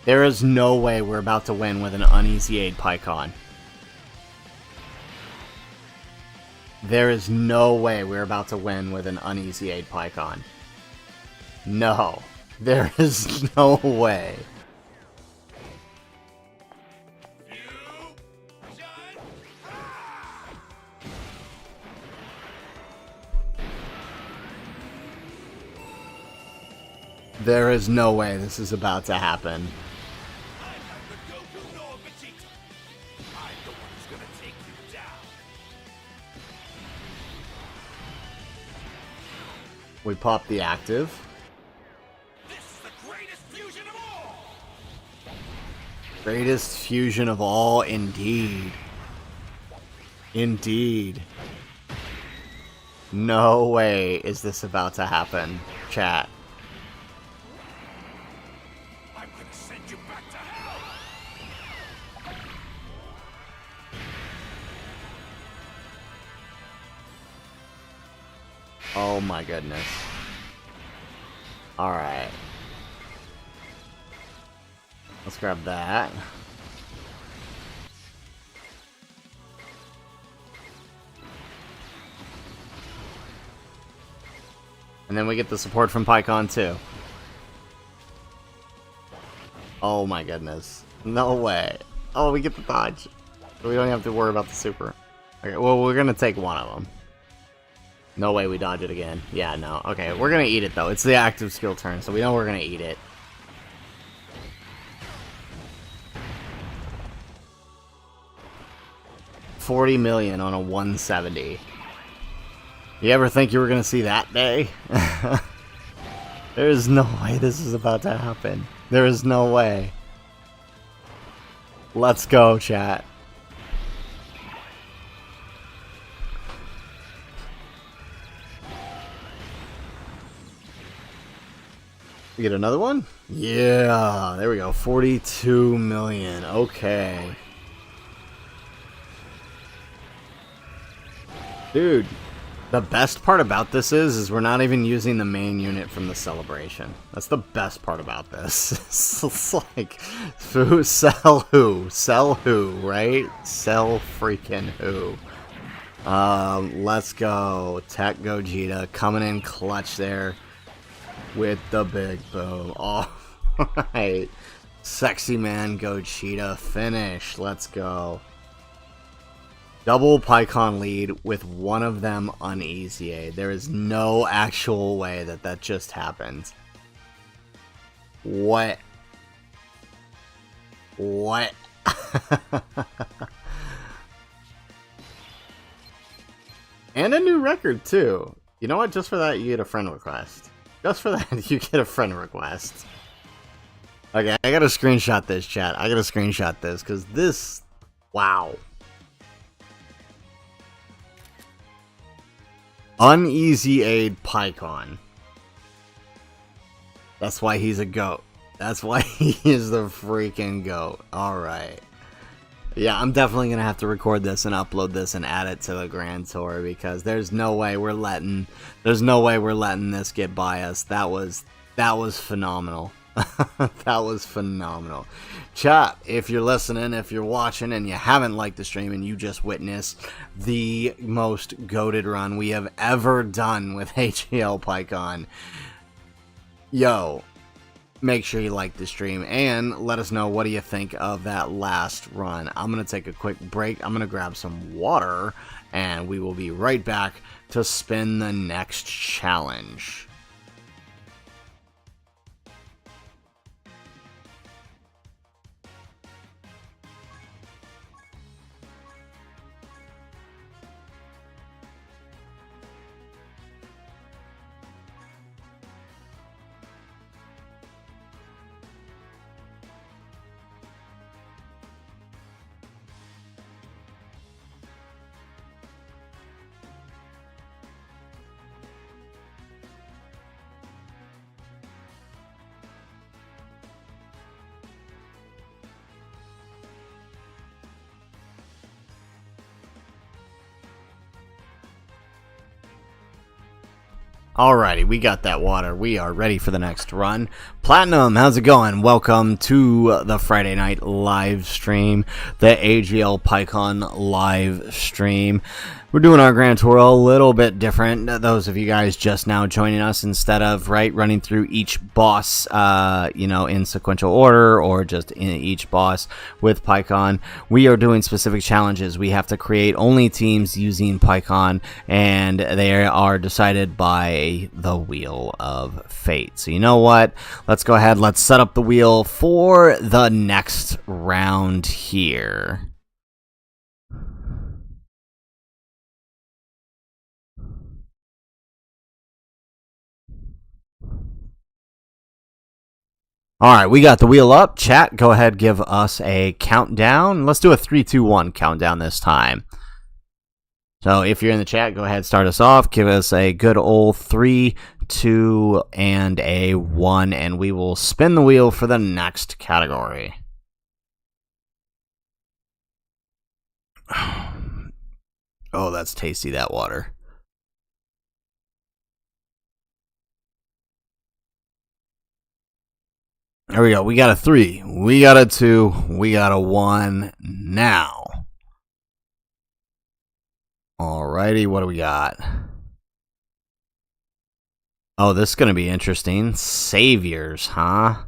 There is no way we're about to win with an uneasy aid Pikkon. There is no way we're about to win with an uneasy aid Pikkon. No. There is no way. There is no way this is about to happen. We pop the active. This is the greatest fusion of all. Greatest fusion of all, indeed. Indeed. No way is this about to happen, chat. I'm gonna send you back to hell. Oh my goodness. Alright. Let's grab that. And then we get the support from Pikkon too. Oh my goodness. No way. Oh, we get the dodge. We don't have to worry about the super. Okay, well, we're gonna take one of them. No way we dodge it again. Yeah, no. Okay, we're gonna eat it though. It's the active skill turn, so we know we're gonna eat it. $40 million on a 170. You ever think you were gonna see that day? There is no way this is about to happen. There is no way. Let's go, chat. We get another one? Yeah, there we go. 42 million. Okay. Dude, The best part about this is we're not even using the main unit from the celebration. That's the best part about this. It's like, who, sell who? Sell who, right? Sell freaking who. Let's go. Tech Gogeta coming in clutch there with the big boom. Alright. Sexy man Gogeta finish. Let's go. Double Pikkon lead with one of them on EZA. There is no actual way that that just happened. What? What? And a new record, too. You know what? Just for that, you get a friend request. Just for that, you get a friend request. Okay, I gotta screenshot this, chat. I gotta screenshot this, because this... Wow. Uneasy-aid Pikkon. That's why he's a goat. That's why he is the freaking goat. Alright. Yeah, I'm definitely gonna have to record this and upload this and add it to the Grand Tour, because there's no way we're letting this get by us. That was phenomenal. That was phenomenal. Chat, if you're listening, if you're watching, and you haven't liked the stream and you just witnessed the most goated run we have ever done with AGL Pikkon, yo, make sure you like the stream and let us know what do you think of that last run. I'm going to take a quick break. I'm going to grab some water, and we will be right back to spin the next challenge. Alrighty, we got that water. We are ready for the next run. Platinum, how's it going? Welcome to the Friday night live stream, the AGL Pikkon live stream. We're doing our Grand Tour a little bit different. Those of you guys just now joining us, instead of running through each boss, in sequential order or just in each boss with Pikkon, we are doing specific challenges. We have to create only teams using Pikkon, and they are decided by the Wheel of Fate. So you know what? Let's go ahead. Let's set up the wheel for the next round here. Alright, we got the wheel up. Chat, go ahead, give us a countdown. Let's do a 3, 2, 1 countdown this time. So if you're in the chat, go ahead, start us off. Give us a good old 3, 2, and a 1, and we will spin the wheel for the next category. Oh, that's tasty, that water. There we go. We got a 3. We got a 2. We got a 1 now. Alrighty, what do we got? Oh, this is going to be interesting. Saviors, huh?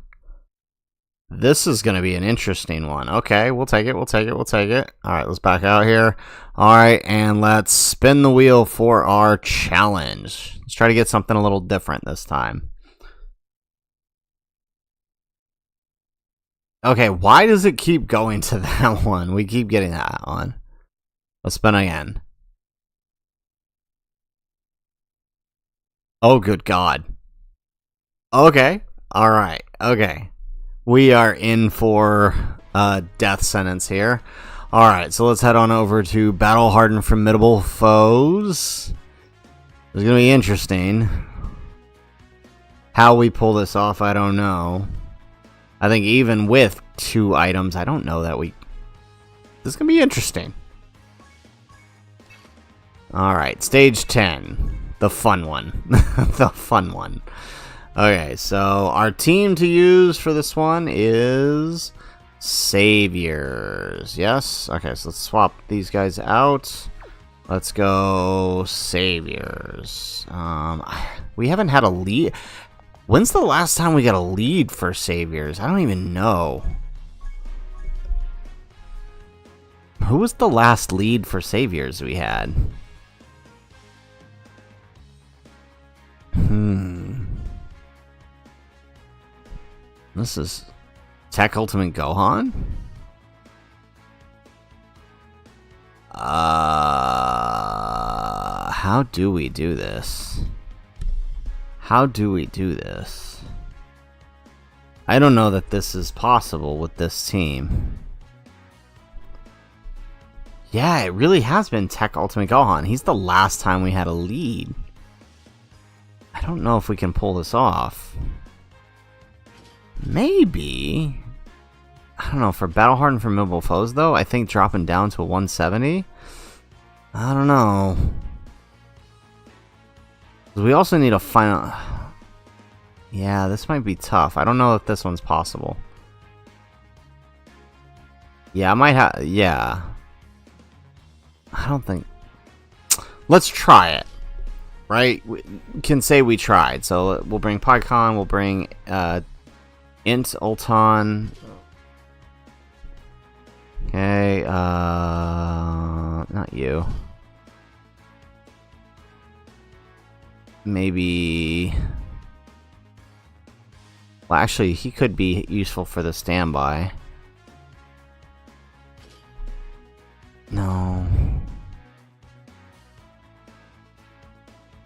This is going to be an interesting one. Okay, we'll take it. We'll take it. We'll take it. Alright, let's back out here. Alright, and let's spin the wheel for our challenge. Let's try to get something a little different this time. Okay, why does it keep going to that one? We keep getting that one. Let's spin again. Oh, good God. Okay. Alright. Okay. We are in for a death sentence here. Alright, so let's head on over to Battle-Hardened Formidable Foes. It's going to be interesting. How we pull this off, I don't know. I think even with 2 items, I don't know that we... This is going to be interesting. Alright, stage 10. The fun one. The fun one. Okay, so our team to use for this one is Saviors. Yes? Okay, so let's swap these guys out. Let's go Saviors. We haven't had a lead. When's the last time we got a lead for Saviors? I don't even know. Who was the last lead for Saviors we had? This is Tech Ultimate Gohan? How do we do this? How do we do this? I don't know that this is possible with this team. Yeah, it really has been Tech Ultimate Gohan. He's the last time we had a lead. I don't know if we can pull this off. Maybe. I don't know. For Battle Hardened Formidable Foes, though, I think dropping down to 170. I don't know. We also need a final... Yeah, this might be tough. I don't know if this one's possible. Yeah, I might have... Yeah. I don't think... Let's try it. Right? We can say we tried. So we'll bring Pikkon, we'll bring Int Ulton. Okay, not you. Maybe... Well, actually, he could be useful for the standby. No.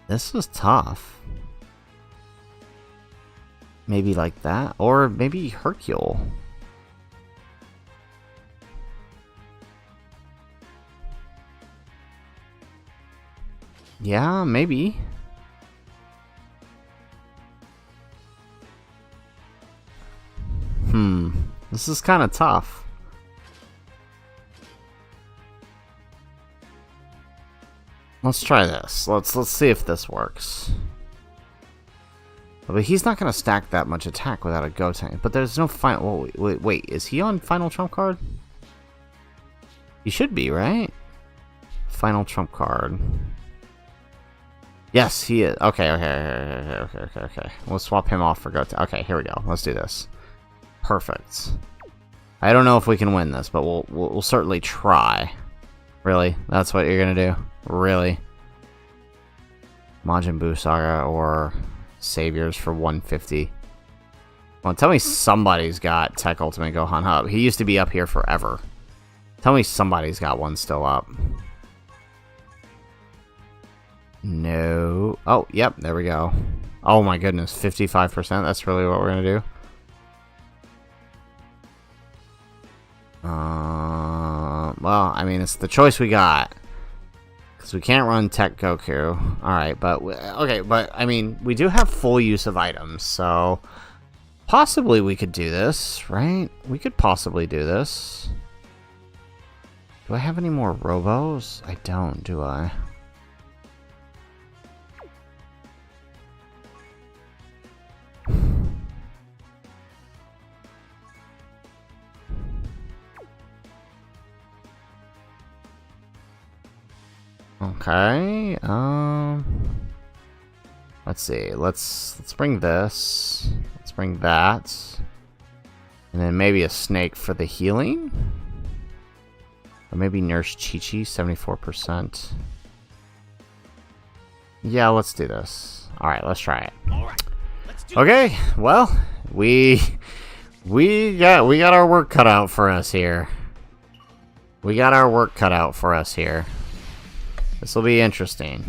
This was tough. Maybe like that? Or maybe Hercule. Yeah, maybe. This is kind of tough. Let's try this. Let's see if this works. But he's not going to stack that much attack without a Goten. But there's no final... Wait, is he on final trump card? He should be, right? Final trump card. Yes, he is. Okay. We'll swap him off for Goten. Okay, here we go. Let's do this. Perfect. I don't know if we can win this, but we'll certainly try. Really? That's what you're gonna do? Really? Majin Buu Saga or Saviors for 150. Well, tell me somebody's got Tech Ultimate Gohan up. He used to be up here forever. Tell me somebody's got one still up. No. Oh, yep, there we go. Oh my goodness, 55%? That's really what we're gonna do? Well, I mean, it's the choice we got. Because we can't run Tech Goku. Alright, but... Okay, but, I mean, we do have full use of items, so... Possibly we could do this, right? We could possibly do this. Do I have any more Robos? I don't, do I? Okay, let's see, let's bring this, let's bring that, and then maybe a snake for the healing, or maybe Nurse Chi-Chi, 74%. Yeah, let's do this. Alright, let's try it. Okay, well, we got our work cut out for us here. We got our work cut out for us here. This will be interesting.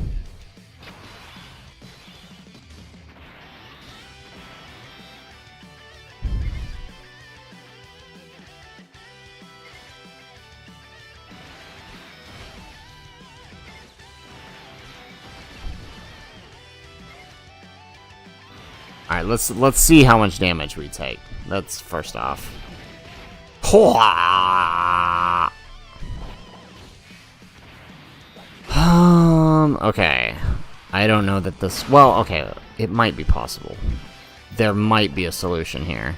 All right, let's see how much damage we take. That's first off. Okay. I don't know that this... Well, okay. It might be possible. There might be a solution here.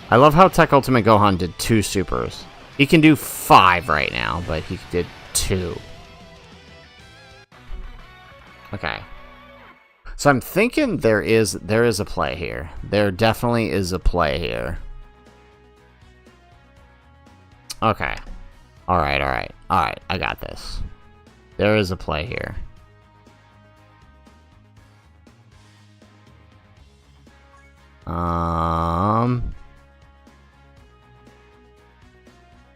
I love how Tech Ultimate Gohan did 2 supers. He can do 5 right now, but he did 2. Okay. So I'm thinking there is a play here. There definitely is a play here. Okay. Alright, alright. Alright, I got this. There is a play here.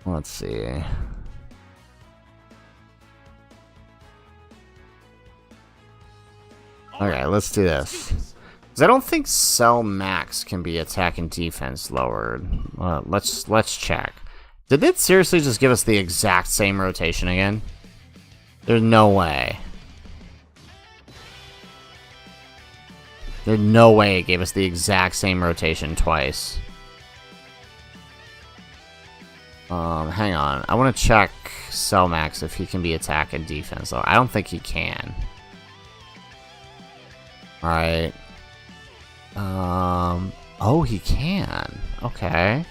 Let's see. Okay, let's do this. Because I don't think Cell Max can be attack and defense lowered. Let's check. Did it seriously just give us the exact same rotation again? There's no way. There's no way it gave us the exact same rotation twice. Hang on. I want to check Cell Max if he can be attack and defense though. I don't think he can. Alright. Oh, he can. Okay.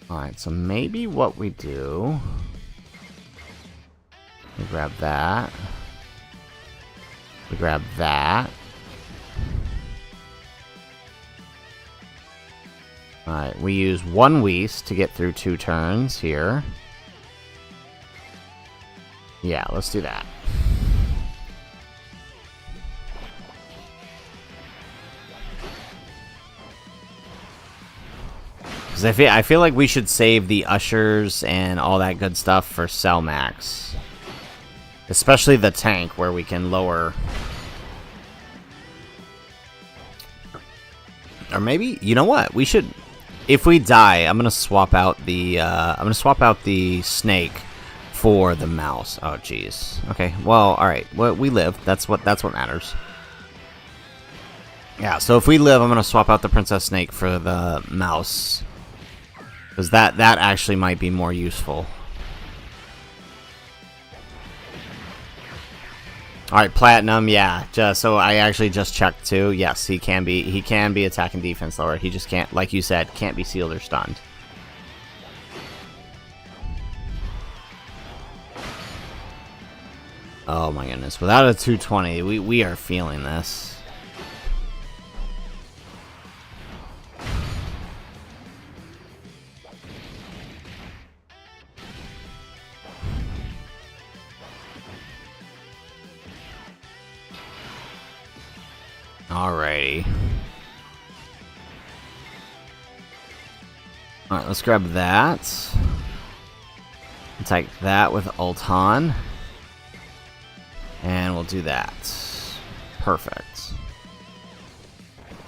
Alright, so maybe what we do... We grab that. We grab that. Alright, we use 1 Whis to get through 2 turns here. Yeah, let's do that. Because I feel like we should save the ushers and all that good stuff for Cell Max. Especially the tank, where we can lower... Or maybe, you know what? We should... If we die, I'm gonna swap out the snake for the mouse. Oh, jeez. Okay, well, alright. Well, we live. That's what matters. Yeah, so if we live, I'm gonna swap out the Princess Snake for the mouse. Because that actually might be more useful. Alright, Platinum, yeah. So I actually just checked too. Yes, he can be attack and defense lower. He just can't, like you said, can't be sealed or stunned. Oh my goodness. Without a 220, we are feeling this. Alrighty. Alright, let's grab that. Take that with Ulton. And we'll do that. Perfect.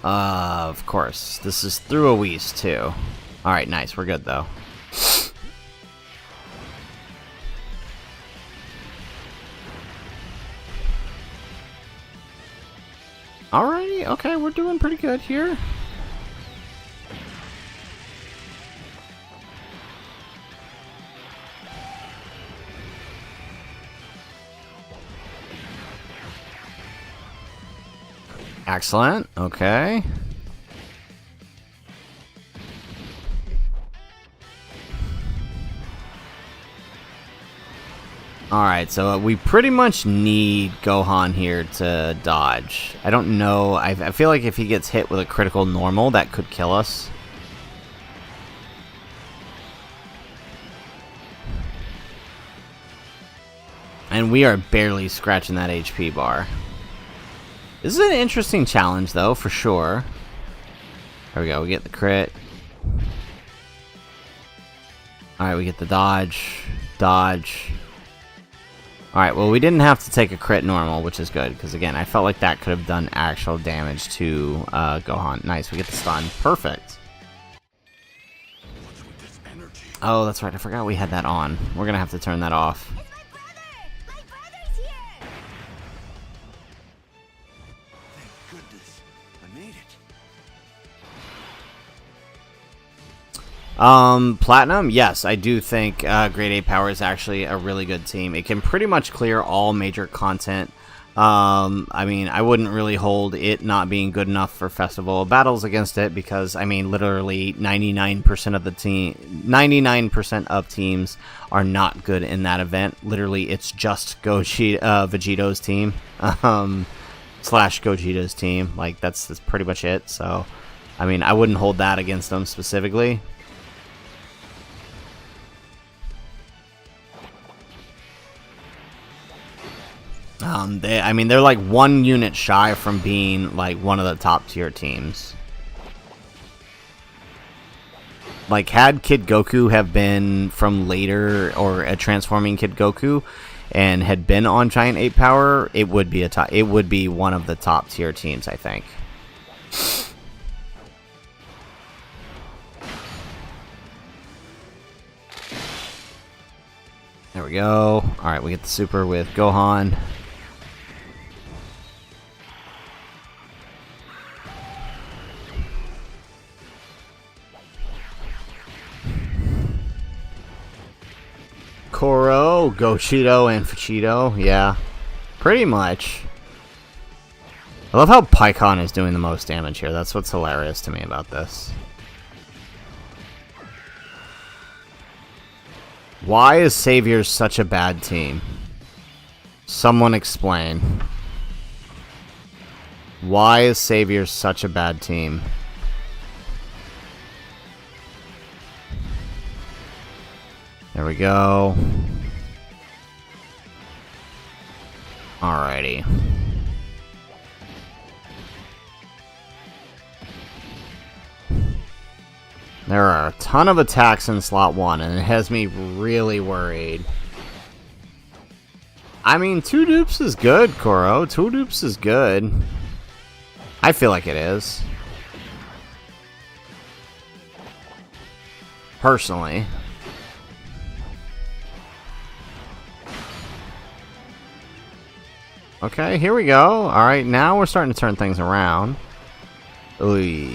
Of course. This is through a Whis too. Alright, nice. We're good though. Alrighty, okay, we're doing pretty good here. Excellent, okay. Alright, so we pretty much need Gohan here to dodge. I don't know, I feel like if he gets hit with a critical normal, that could kill us. And we are barely scratching that HP bar. This is an interesting challenge, though, for sure. There we go, we get the crit. Alright, we get the dodge. Dodge. Alright, well, we didn't have to take a crit normal, which is good, because, again, I felt like that could have done actual damage to Gohan. Nice, we get the stun. Perfect. Oh, that's right, I forgot we had that on. We're gonna have to turn that off. It's my brother! My brother's here! Thank goodness. I made it. Platinum, yes, I do think Grade A Power is actually a really good team. It can pretty much clear all major content. I mean, I wouldn't really hold it not being good enough for festival battles against it because, I mean, literally 99% of the team, 99% of teams are not good in that event. Literally, it's just Vegito's team, slash Gogeta's team. Like, that's pretty much it. So, I mean, I wouldn't hold that against them specifically. I mean, they're like 1 unit shy from being like one of the top tier teams. Like, had Kid Goku have been from later, or a transforming Kid Goku, and had been on Giant 8 Power, it would be it would be one of the top tier teams, I think. There we go. All right, we get the super with Gohan. Koro, Gogeta, and Vegito. Yeah, pretty much. I love how Pikkon is doing the most damage here. That's what's hilarious to me about this. Why is Saviors such a bad team? Someone explain. Why is Saviors such a bad team? There we go. Alrighty. There are a ton of attacks in slot 1, and it has me really worried. I mean, 2 dupes is good, Koro. 2 dupes is good. I feel like it is. Personally. Okay, here we go. Alright, now we're starting to turn things around. Ooh.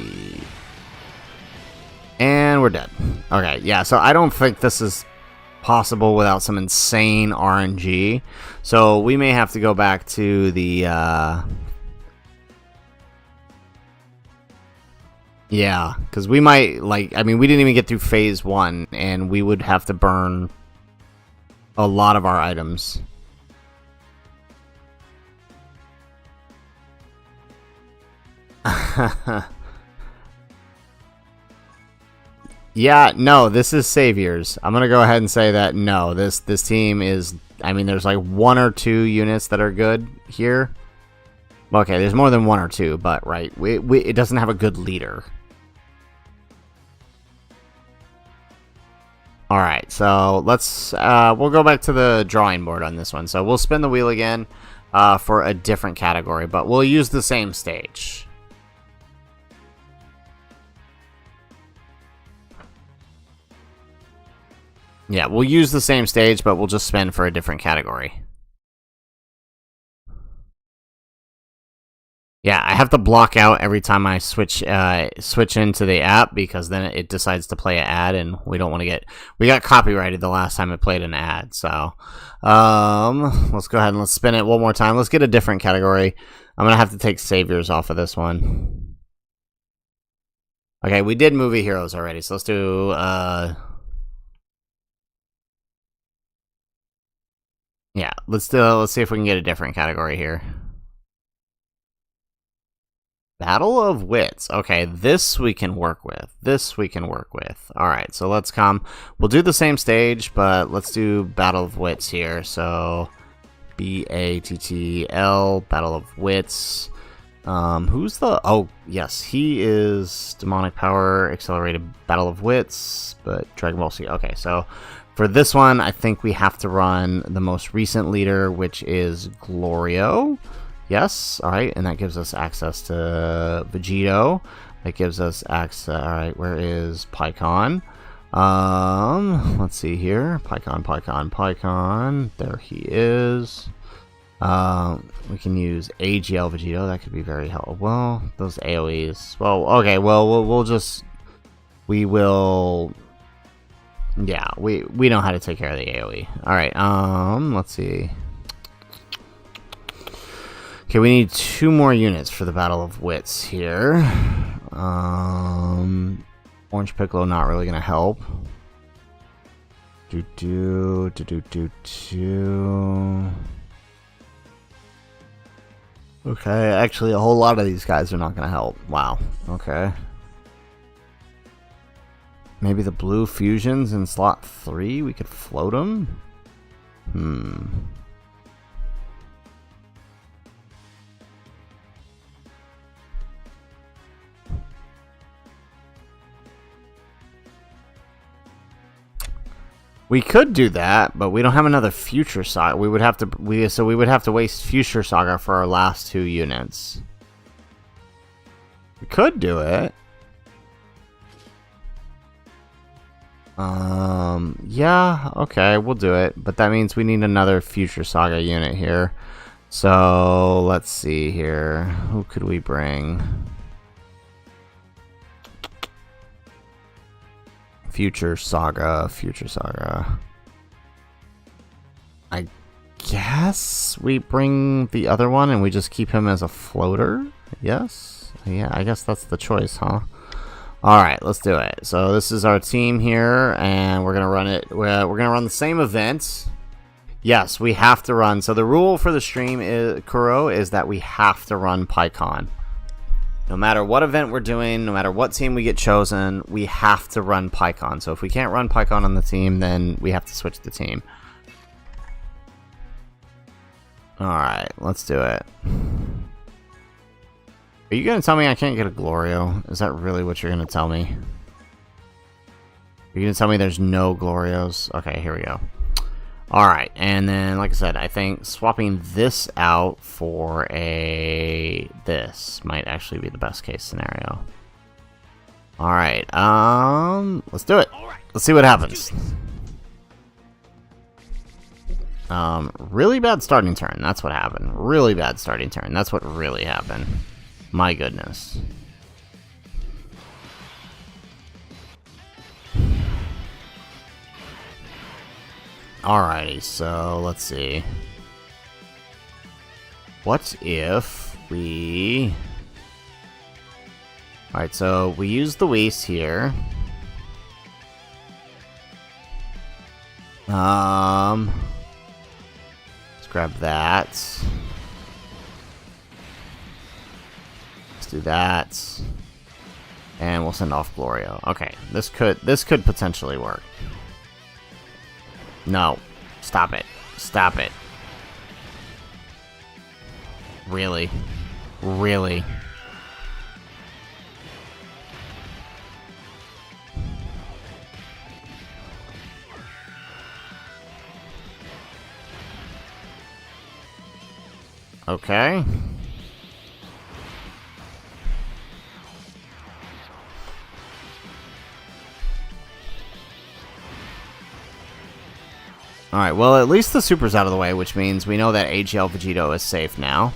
And we're dead. Okay, yeah, so I don't think this is possible without some insane RNG. So we may have to go back to the, yeah, because we might, like, I mean, we didn't even get through phase 1, and we would have to burn a lot of our items. Yeah, no, this is Saviors. I'm gonna go ahead and say that no, this team is. I mean, there's like 1 or 2 units that are good here. Okay, there's more than 1 or 2, but right, it doesn't have a good leader. All right, so let's we'll go back to the drawing board on this one. So we'll spin the wheel again for a different category, but we'll use the same stage. Yeah, we'll use the same stage, but we'll just spin for a different category. Yeah, I have to block out every time I switch into the app, because then it decides to play an ad, and we don't want to get... We got copyrighted the last time it played an ad, so... let's go ahead and let's spin it one more time. Let's get a different category. I'm going to have to take Saviors off of this one. Okay, we did Movie Heroes already, so let's do... Yeah, let's see if we can get a different category here. Battle of Wits. Okay, this we can work with. Alright, so let's come. We'll do the same stage, but let's do Battle of Wits here. So, B-A-T-T-L, Battle of Wits. Who's the... Oh, yes, he is Demonic Power, Accelerated Battle of Wits, but Dragon Ball Z. Okay, so... For this one, I think we have to run the most recent leader, which is Glorio. Yes, alright, and that gives us access to Vegito. That gives us access... Alright, where is Pikkon? Let's see here. Pikkon. There he is. We can use AGL Vegito. That could be very helpful. Well, those AoEs... Well, okay, well, we'll just... We will... Yeah, we know how to take care of the AoE. Alright, let's see. Okay, we need 2 more units for the Battle of Wits here. Orange Piccolo not really gonna help. Okay, actually a whole lot of these guys are not gonna help. Wow, okay. Maybe the blue fusions in slot 3, we could float them? We could do that, but we don't have another Future Saga. We would have to waste Future Saga for our last 2 units. We could do it. Yeah, okay, we'll do it. But that means we need another Future Saga unit here. So, let's see here. Who could we bring? Future Saga. I guess we bring the other one and we just keep him as a floater? Yes? Yeah, I guess that's the choice, huh? Alright, let's do it. So this is our team here, and we're gonna run it. We're gonna run the same event. Yes, we have to run. So the rule for the stream, Kuro, is that we have to run Pikkon. No matter what event we're doing, no matter what team we get chosen, we have to run Pikkon. So if we can't run Pikkon on the team, then we have to switch the team. Alright, let's do it. Are you gonna tell me I can't get a Glorio? Is that really what you're gonna tell me? Are you gonna tell me there's no Glorios? Okay, here we go. Alright, and then, like I said, I think swapping this out for this might actually be the best case scenario. Alright, let's do it. Let's see what happens. Really bad starting turn. That's what happened. Really bad starting turn. That's what really happened. My goodness. Alrighty, so let's see. What if we... Alright, so we use the waste here. Let's grab that. Let's do that. And we'll send off Glorio. Okay, this could potentially work. No. Stop it. Stop it. Really? Really? Okay. Alright, well, at least the super's out of the way, which means we know that AGL Vegito is safe now.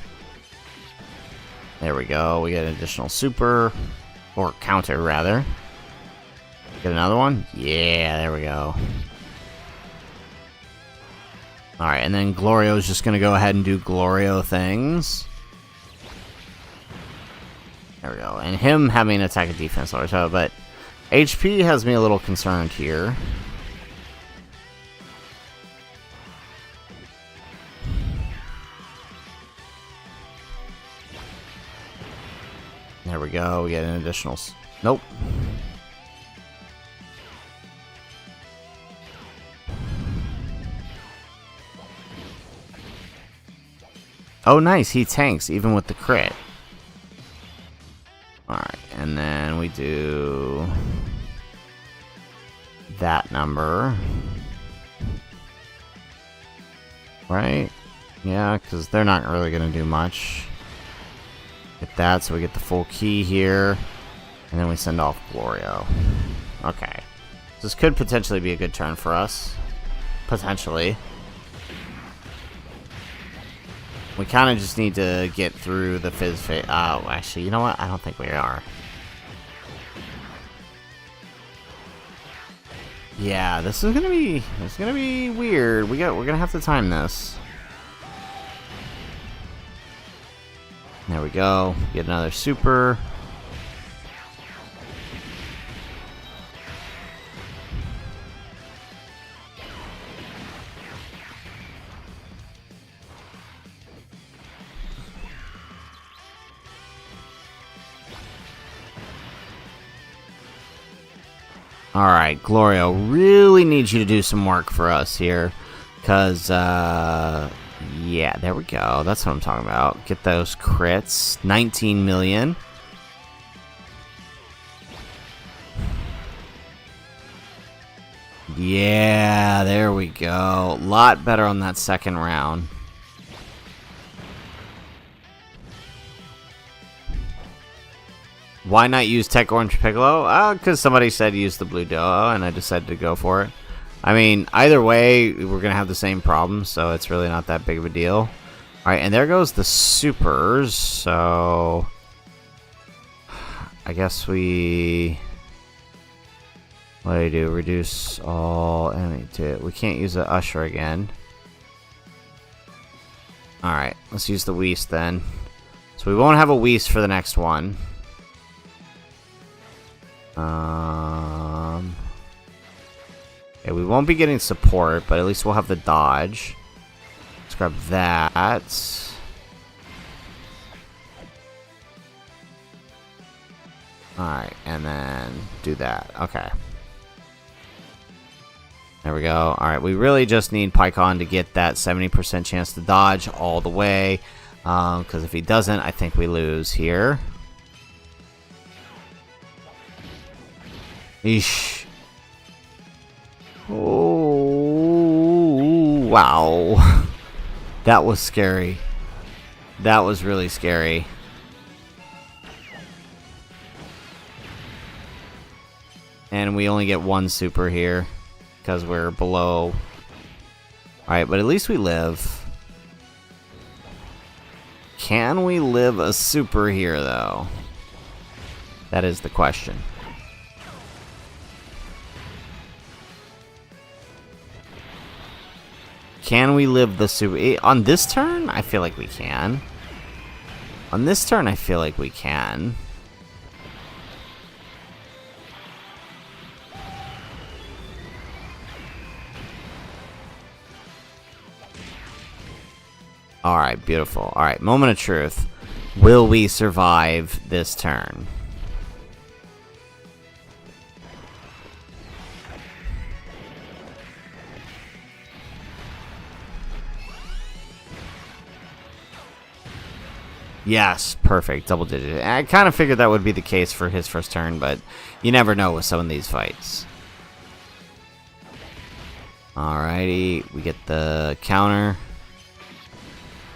There we go. We get an additional super. Or counter, rather. Get another one? Yeah, there we go. Alright, and then Glorio's just going to go ahead and do Glorio things. There we go. And him having attack and defense also, but HP has me a little concerned here. There we go. We get an additional... Nope. Oh, nice. He tanks, even with the crit. Alright, and then we do... that number. Right? Yeah, because they're not really going to do much. Get that, so we get the full key here. And then we send off Glorio. Okay. This could potentially be a good turn for us. Potentially. We kind of just need to get through the fizz phase. Oh, actually, you know what? I don't think we are. Yeah, this is gonna be weird. We're gonna have to time this. There we go. Get another super. Alright, Glorio really needs you to do some work for us here. Because, yeah, there we go. That's what I'm talking about. Get those crits. 19 million. Yeah, there we go. A lot better on that second round. Why not use Tech Orange Piccolo? Because somebody said use the Blue Duo, and I decided to go for it. I mean, either way, we're going to have the same problem, so it's really not that big of a deal. Alright, and there goes the supers, so... I guess we... What do we do? Reduce all enemy to... We can't use the Usher again. Alright, let's use the Whis then. So we won't have a Whis for the next one. Okay, we won't be getting support, but at least we'll have the dodge. Let's grab that. Alright, and then do that. Okay. There we go. Alright, we really just need Pikkon to get that 70% chance to dodge all the way. Because if he doesn't, I think we lose here. Eesh. Oh, wow. That was scary. That was really scary. And we only get one super here because we're below. Alright, but at least we live. Can we live a super here, though? That is the question. Can we live the super... On this turn, I feel like we can. On this turn, I feel like we can. Alright, beautiful. Alright, moment of truth. Will we survive this turn? Yes, perfect. Double digit. I kind of figured that would be the case for his first turn, but you never know with some of these fights. Alrighty, we get the counter.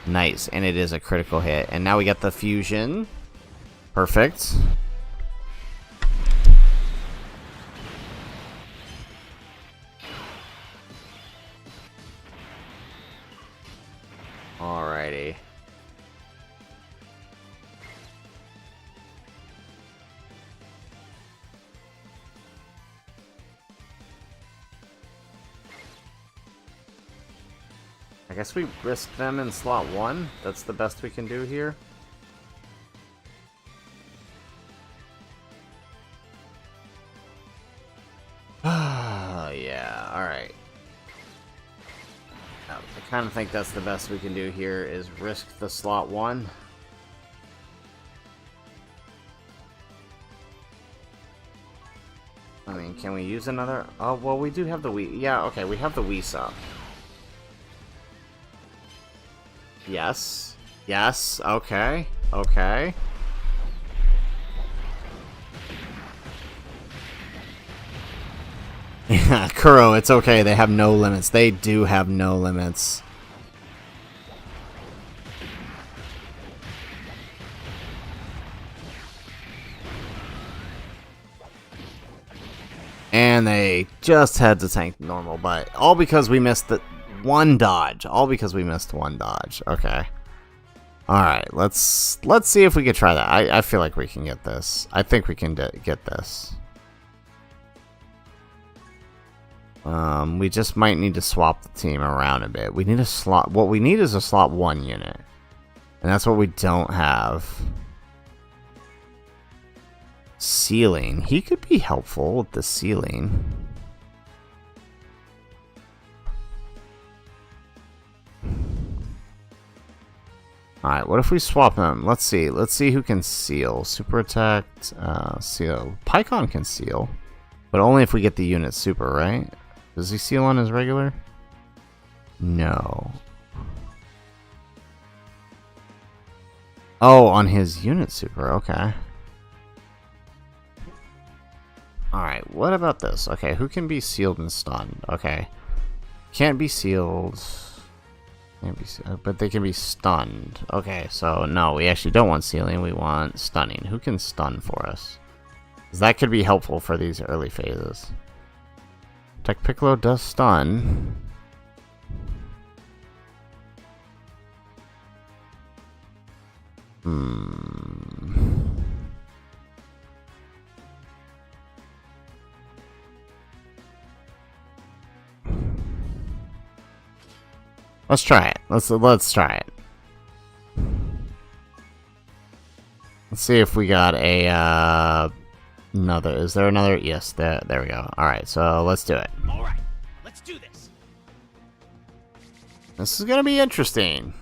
Nice, and it is a critical hit. And now we get the fusion. Perfect. Alrighty. I guess we risk them in slot 1. That's the best we can do here. Yeah, alright. I kind of think that's the best we can do here, is risk the slot 1. I mean, can we use another? Oh, well, we do have the Wii. Yeah, okay, we have the Wii up. Yes. Yes. Okay. Okay. Yeah, Kuro, it's okay. They have no limits. They do have no limits. And they just had to tank normal, but all because we missed the one dodge. All because we missed one dodge. Okay. Alright, let's see if we can try that. I feel like we can get this. I think we can get this. We just might need to swap the team around a bit. We need a slot. What we need is a slot 1 unit. And that's what we don't have. Ceiling. He could be helpful with the ceiling. Alright, what if we swap them? Let's see. Let's see who can seal. Super attack, seal. Pikkon can seal. But only if we get the unit super, right? Does he seal on his regular? No. Oh, on his unit super, okay. Alright, what about this? Okay, who can be sealed and stunned? Okay. Can't be sealed. Can't be, but they can be stunned. Okay, so no, we actually don't want sealing, we want stunning. Who can stun for us? 'Cause that could be helpful for these early phases. Tech Piccolo does stun. Let's try it. Let's try it. Let's see if we got a another. Is there another? Yes, there we go. All right, so let's do it. All right, let's do this. This is gonna be interesting.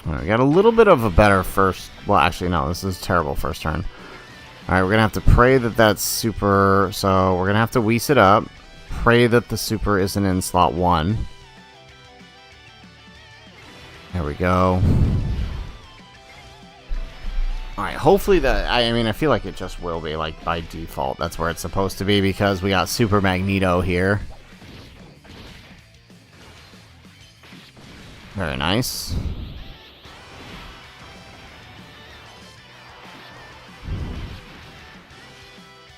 All right, we got a little bit of a better first. Well, actually, no. This is a terrible first turn. Alright, we're gonna have to pray that that's super, so we're gonna have to wease it up. Pray that the super isn't in slot 1. There we go. Alright, hopefully that, I mean, I feel like it just will be, like, by default. That's where it's supposed to be, because we got Super Magneto here. Very nice.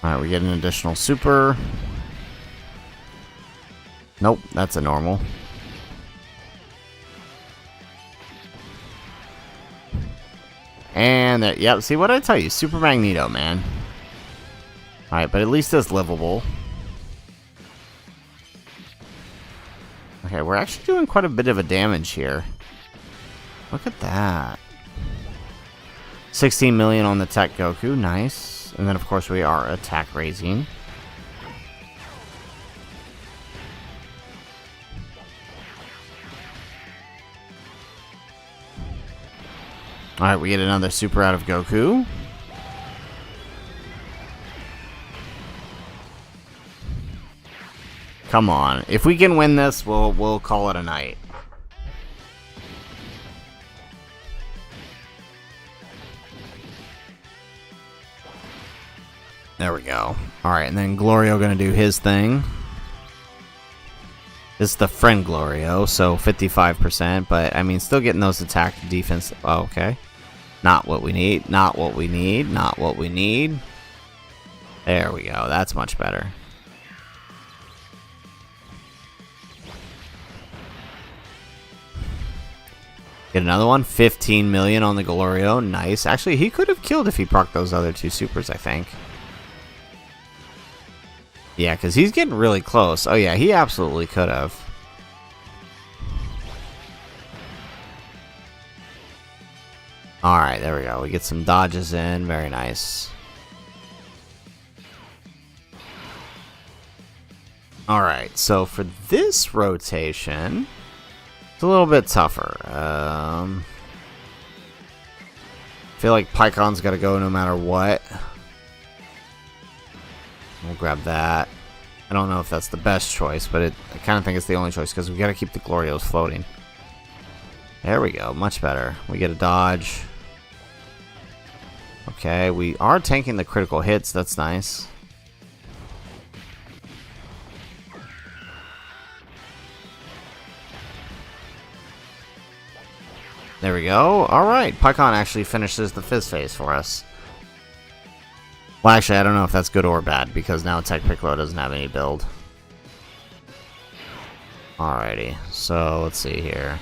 Alright, we get an additional super. Nope, that's a normal. And there, yep, see what I tell you, Super Magneto, man. Alright, but at least it's livable. Okay, we're actually doing quite a bit of a damage here. Look at that. 16 million on the Tech Goku, nice. And then, of course, we are attack raising. Alright, we get another super out of Goku. Come on. If we can win this, we'll call it a night. There we go. Alright, and then Glorio gonna do his thing. This is the friend Glorio, so 55%, but I mean, still getting those attack defense. Oh, okay. Not what we need, not what we need, not what we need. There we go, that's much better. Get another one, 15 million on the Glorio, nice. Actually, he could have killed if he procced those other two supers, I think. Yeah, because he's getting really close. Oh yeah, he absolutely could have. Alright, there we go. We get some dodges in. Very nice. Alright, so for this rotation, it's a little bit tougher. I feel like Pikkon's got to go no matter what. We'll grab that. I don't know if that's the best choice, but I kind of think it's the only choice because we got to keep the Glorios floating. There we go. Much better. We get a dodge. Okay, we are tanking the critical hits. That's nice. There we go. Alright, Pikkon actually finishes the Fizz phase for us. Well, actually, I don't know if that's good or bad, because now Tech Piccolo doesn't have any build. Alrighty, so let's see here.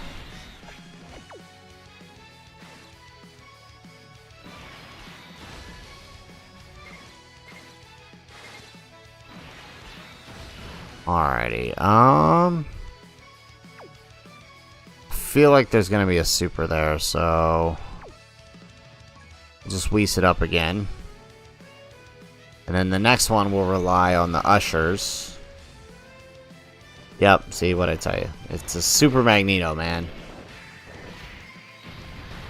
Alrighty, feel like there's gonna be a super there, so just Whis it up again. And then the next one will rely on the ushers. Yep, see what I tell you. It's a super Magneto, man.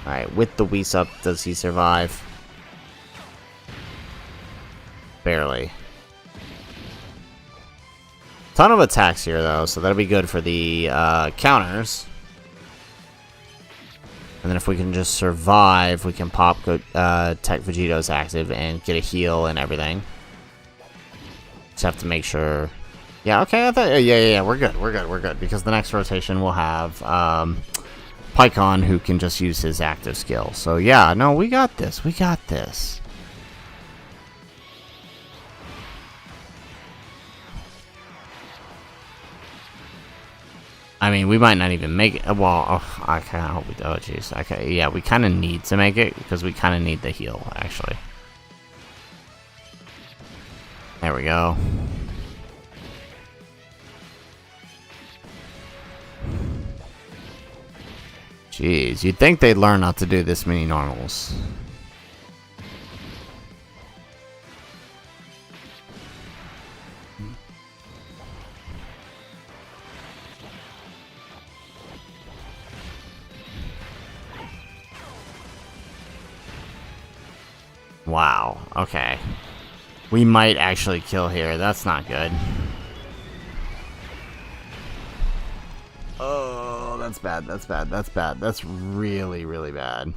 Alright, with the Whis up, does he survive? Barely. Ton of attacks here, though, so that'll be good for the counters. And then if we can just survive, we can pop Tech Vegito's active and get a heal and everything. Just have to make sure... Yeah, okay, I thought... Yeah, we're good. Because the next rotation we'll have Pikkon, who can just use his active skill. So yeah, no, we got this. I mean, we might not even make it. Well, oh, I kind of hope we do. Oh, jeez. Okay, yeah, we kind of need to make it because we kind of need the heal, actually. There we go. Jeez, you'd think they'd learn not to do this many normals. Wow, okay. We might actually kill here. That's not good. Oh, that's bad. That's really, really bad.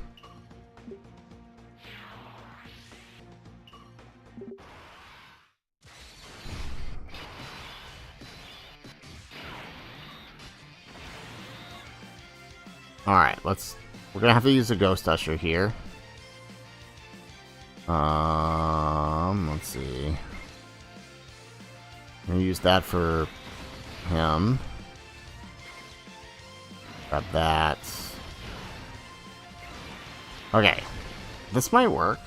Alright, we're gonna have to use a Ghost Usher here. Let's see. I'm gonna use that for him. Grab that. Okay. This might work.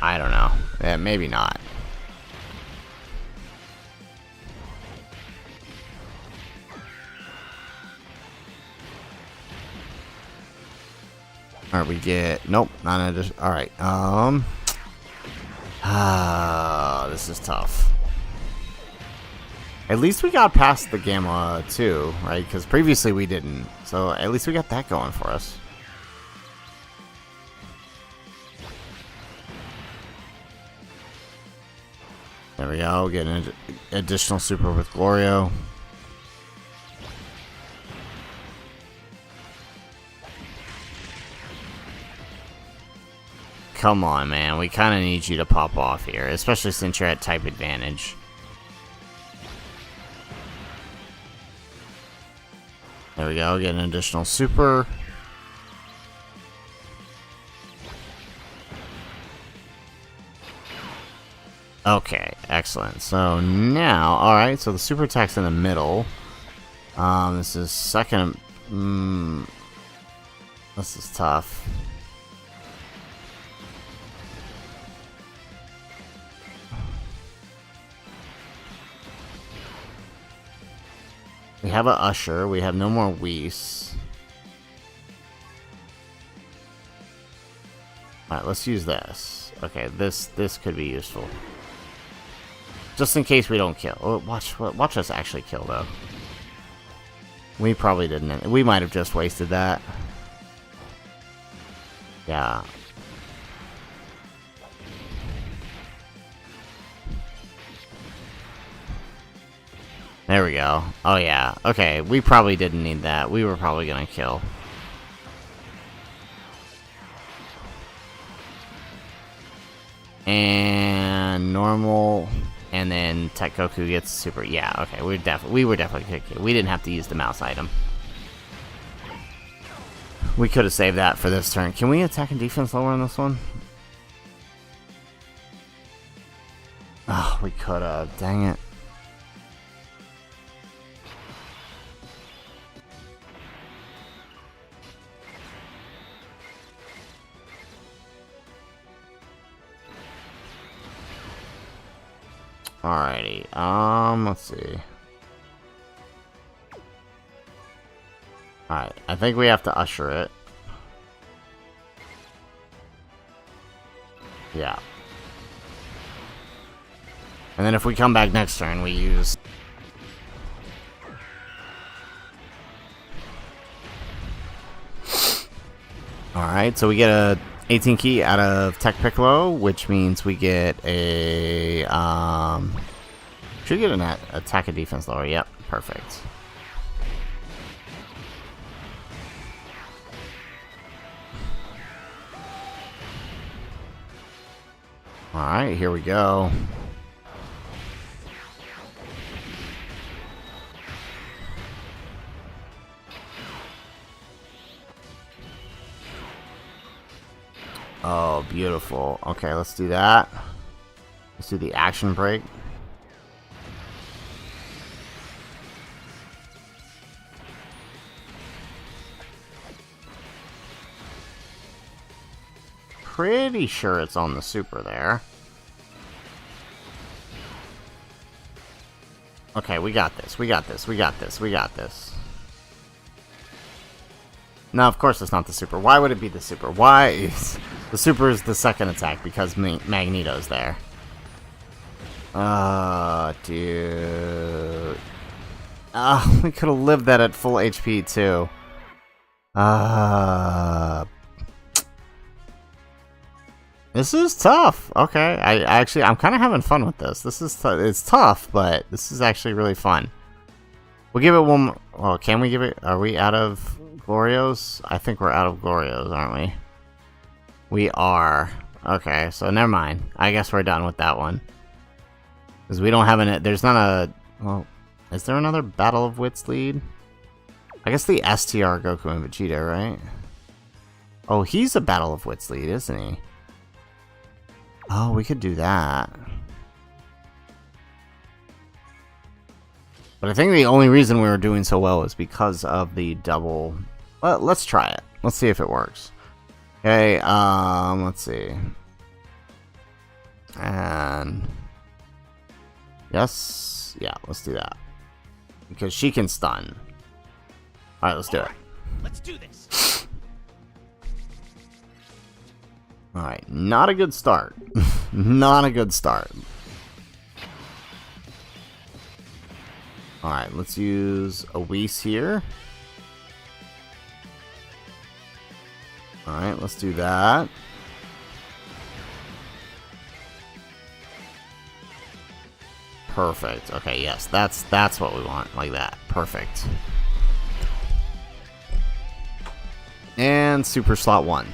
I don't know. Yeah, maybe not. Alright, we get... Nope, not just... Alright, this is tough. At least we got past the Gamma 2, right? Because previously we didn't. So at least we got that going for us. There we go, get an additional super with Glorio. Come on, man. We kind of need you to pop off here, especially since you're at type advantage. There we go, get an additional super. Okay, excellent. So now, alright, so the super attack's in the middle. This is second... this is tough. We have a Usher. We have no more Whis. Alright, let's use this. Okay, this could be useful. Just in case we don't kill. Oh, watch us actually kill, though. We probably didn't. We might have just wasted that. Yeah. There we go. Oh, yeah. Okay, we probably didn't need that. We were probably gonna kill. And normal, and then Tech Goku gets super. Yeah, okay. We were definitely kicking. We didn't have to use the mouse item. We could have saved that for this turn. Can we attack and defense lower on this one? Oh, we could have. Dang it. Alrighty. Let's see. Alright, I think we have to usher it. Yeah. And then if we come back next turn, we use... Alright, so we get a 18 key out of Tech Piccolo, which means we get a... should get an attack and defense lower. Yep, perfect. Alright, here we go. Oh, beautiful. Okay, let's do that. Let's do the action break. Pretty sure it's on the super there. Okay, we got this. We got this. We got this. We got this. No, of course it's not the super. Why would it be the super? Why is... The super is the second attack because Magneto's there. Dude. We could have lived that at full HP too. This is tough. Okay, I'm kind of having fun with this. This is it's tough, but this is actually really fun. We'll give it one more. Well, can we give it? Are we out of Glorios? I think we're out of Glorios, aren't we? We are. Okay, so never mind. I guess we're done with that one. Because we don't have an... There's not a... Well, is there another Battle of Wits lead? I guess the STR Goku and Vegeta, right? Oh, he's a Battle of Wits lead, isn't he? Oh, we could do that. But I think the only reason we were doing so well is because of the double... Well, let's try it. Let's see if it works. Okay, let's see. And... Yes. Yeah, let's do that. Because she can stun. Alright, let's do it. Let's do this. Alright, not a good start. Not a good start. Alright, let's use a Whis here. Alright, let's do that. Perfect. Okay, yes, that's what we want. Like that. Perfect. And super slot 1.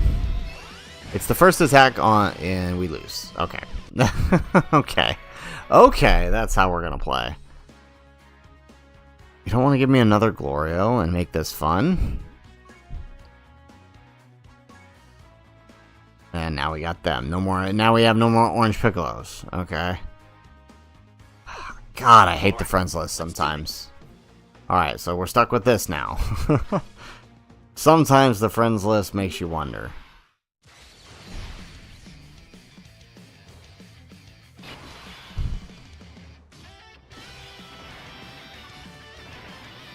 It's the first attack on, and we lose. Okay. Okay. Okay, that's how we're gonna play. You don't want to give me another Glorio and make this fun? And now we got them. No more. Now we have no more orange Piccolos. Okay. God, I hate the friends list sometimes. Alright, so we're stuck with this now. Sometimes the friends list makes you wonder.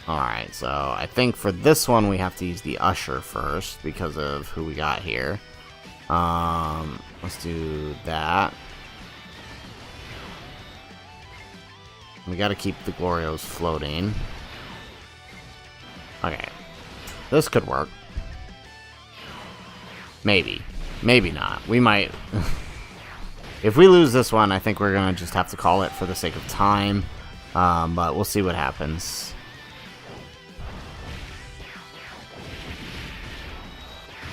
Alright, so I think for this one we have to use the Usher first because of who we got here. Let's do that. We gotta keep the Glorios floating. Okay. This could work. Maybe. Maybe not. We might... If we lose this one, I think we're gonna just have to call it for the sake of time. But we'll see what happens.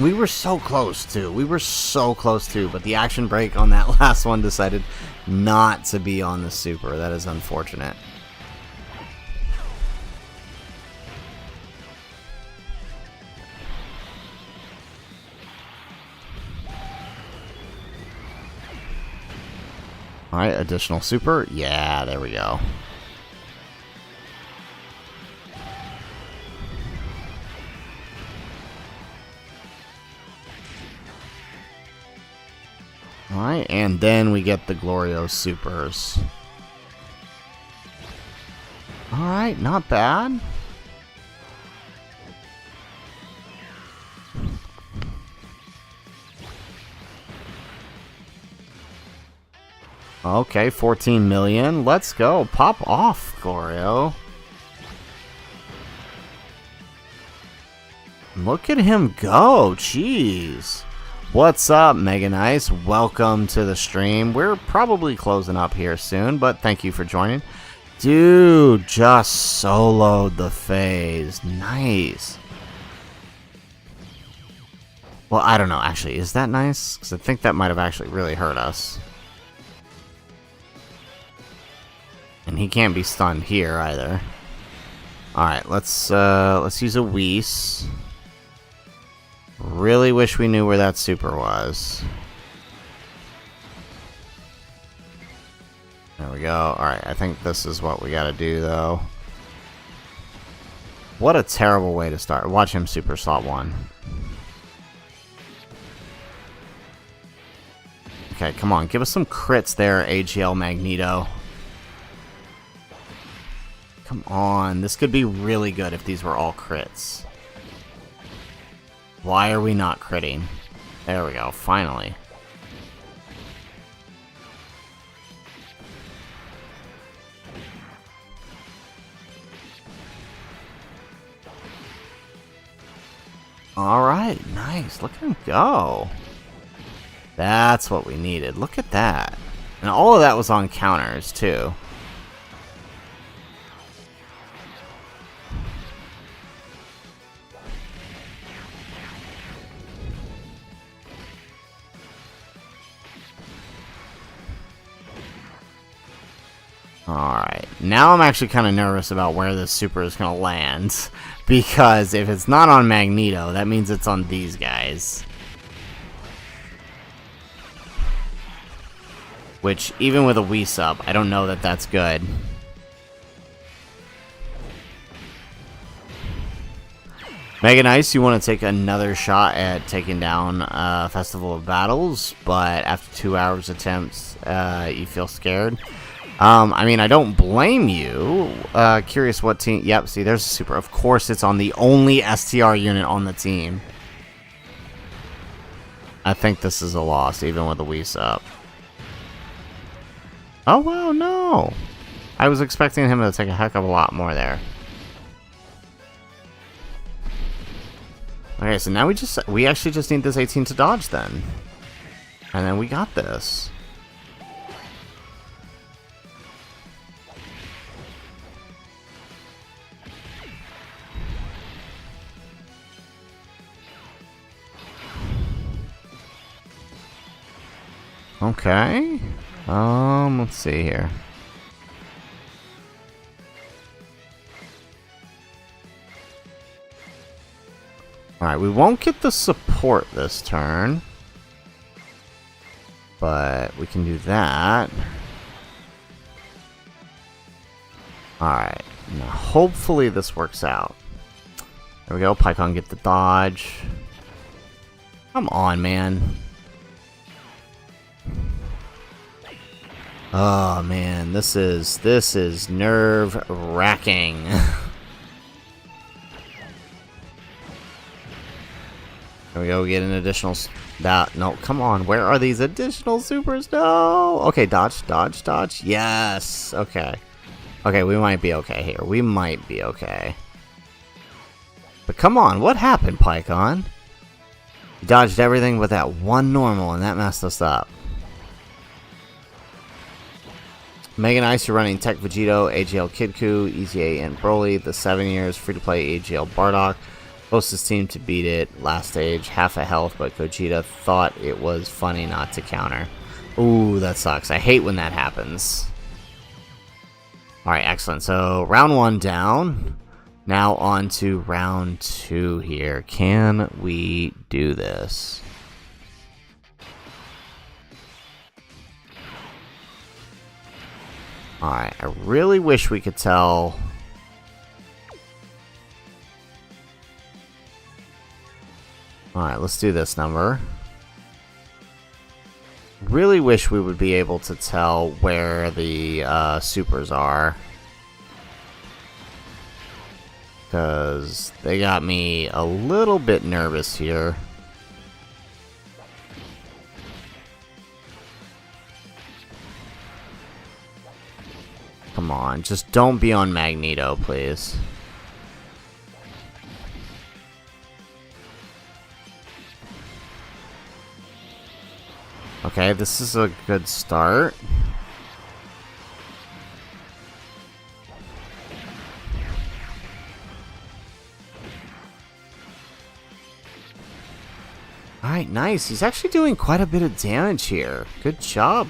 We were so close to. We were so close to, but the action break on that last one decided not to be on the super. That is unfortunate. Alright, additional super. Yeah, there we go. Alright, and then we get the Glorio supers. Alright, not bad. Okay, 14 million. Let's go. Pop off, Goryo. Look at him go. Jeez. What's up, Mega Nice? Welcome to the stream. We're probably closing up here soon, but thank you for joining. Dude, just soloed the phase. Nice. Well, I don't know. Actually, is that nice? Because I think that might have actually really hurt us. And he can't be stunned here either. Alright, let's use a Whis. Really wish we knew where that super was. There we go. Alright, I think this is what we gotta do, though. What a terrible way to start. Watch him super slot 1. Okay, come on. Give us some crits there, AGL Magneto. Come on. This could be really good if these were all crits. Why are we not critting? There we go. Finally. Alright, nice. Look at him go. That's what we needed. Look at that. And all of that was on counters, too. Alright, now I'm actually kind of nervous about where this super is going to land. Because if it's not on Magneto, that means it's on these guys. Which, even with a Whis up, I don't know that that's good. Mega Nice, you want to take another shot at taking down Festival of Battles, but after 2 hours attempts, you feel scared. I mean, I don't blame you. Curious what team... Yep, see, there's a super. Of course, it's on the only STR unit on the team. I think this is a loss, even with the Whis up. Oh, wow, no. I was expecting him to take a heck of a lot more there. Okay, so now we actually just need this 18 to dodge then. And then we got this. Okay. Let's see here. Alright, we won't get the support this turn. But we can do that. Alright. Now hopefully this works out. There we go. Pikkon get the dodge. Come on, man. Oh man, this is nerve-wracking. There we go, get an additional... No, come on, where are these additional supers? No! Okay, dodge, dodge, dodge. Yes! Okay. Okay, we might be okay here. We might be okay. But come on, what happened, Pikkon? You dodged everything but that one normal, and that messed us up. Mega Nice, you're running Tech Vegito, AGL Kidku, EZA and Broly, the 7 years, free-to-play AGL Bardock. Closest team to beat it, last stage, half a health, but Gogeta thought it was funny not to counter. Ooh, that sucks. I hate when that happens. Alright, excellent. So, round 1 down. Now on to round 2 here. Can we do this? Alright, I really wish we could tell... Alright, let's do this number. Really wish we would be able to tell where the supers are. Because they got me a little bit nervous here. Come on, just don't be on Magneto, please. Okay, this is a good start. Alright, nice. He's actually doing quite a bit of damage here. Good job,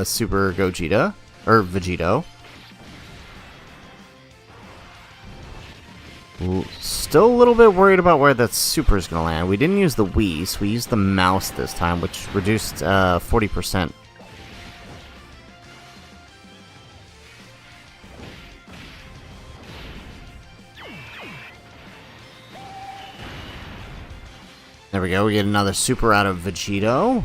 Super Gogeta. Or Vegito. Still a little bit worried about where that super is going to land. We didn't use the Wii, so we used the mouse this time, which reduced 40%. There we go, we get another super out of Vegito.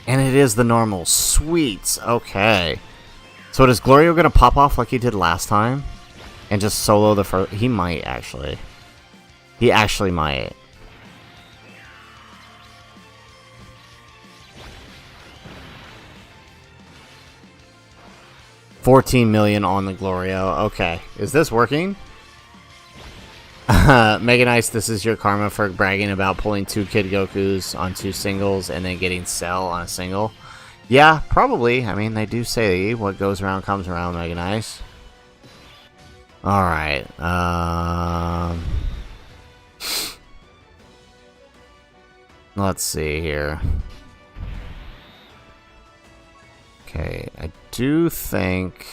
And it is the normal. Sweet. Okay. So is Glorio gonna pop off like he did last time? And just solo the first... He might, actually. He actually might. $14 million on the Glorio. Okay. Is this working? Mega Nice, this is your karma for bragging about pulling 2 Kid Gokus on 2 singles and then getting Cell on a single. Yeah, probably. I mean, they do say what goes around comes around, Mega Nice. Alright. Let's see here. Okay, I do think...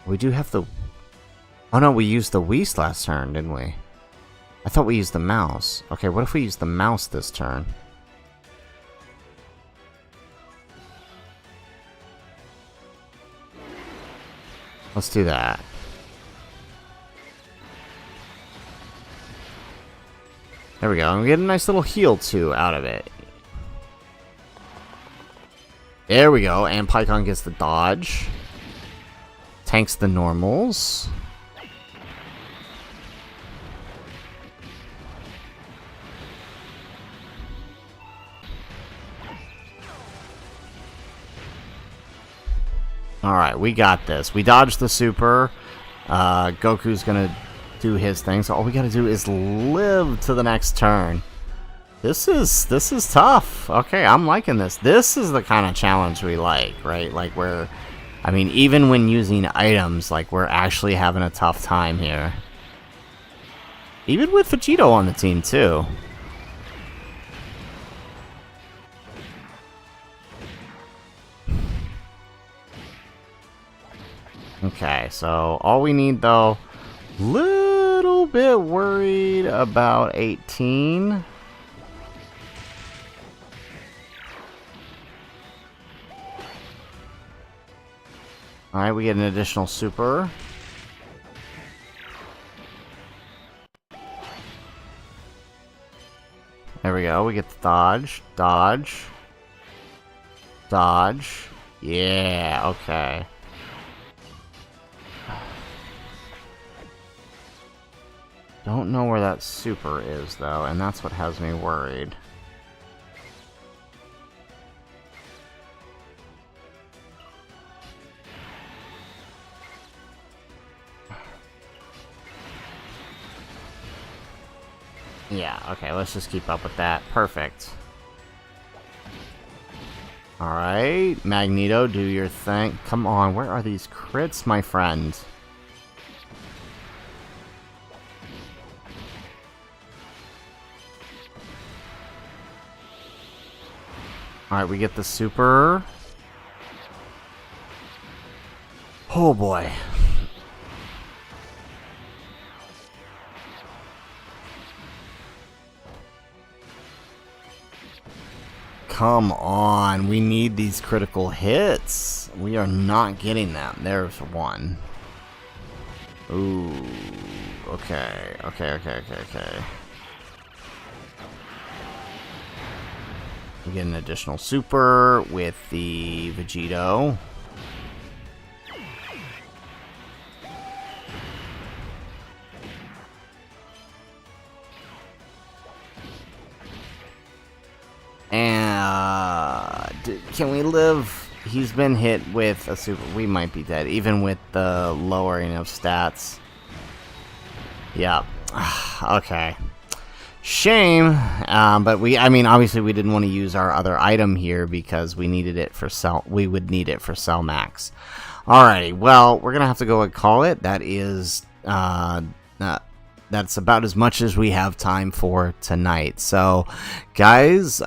We do have the... Oh no, we used the Wii last turn, didn't we? I thought we used the mouse. Okay, what if we use the mouse this turn? Let's do that. There we go, and we get a nice little heal too out of it. There we go, and Pikkon gets the dodge. Tanks the normals. Alright, we got this. We dodged the super. Goku's gonna do his thing, so all we gotta do is live to the next turn. This is tough. Okay, I'm liking this. This is the kind of challenge we like, right? Like where, I mean, even when using items, like we're actually having a tough time here. Even with Vegito on the team too. Okay, so all we need though, little bit worried about 18. Alright, we get an additional super. There we go, we get the dodge, dodge, dodge. Yeah, okay. Don't know where that super is, though, and that's what has me worried. Yeah, okay, let's just keep up with that. Perfect. Alright, Magneto, do your thing. Come on, where are these crits, my friend? Alright, we get the super. Oh boy. Come on, we need these critical hits. We are not getting them. There's one. Ooh, okay, okay. We get an additional super with the Vegito. And can we live? He's been hit with a super. We might be dead, even with the lowering of stats. Yep. Okay. Shame. But I mean, obviously we didn't want to use our other item here because we needed it for cell. We would need it for cell max. Alrighty. Well, we're gonna have to go and call it. That is. That's about as much as we have time for tonight. So, guys,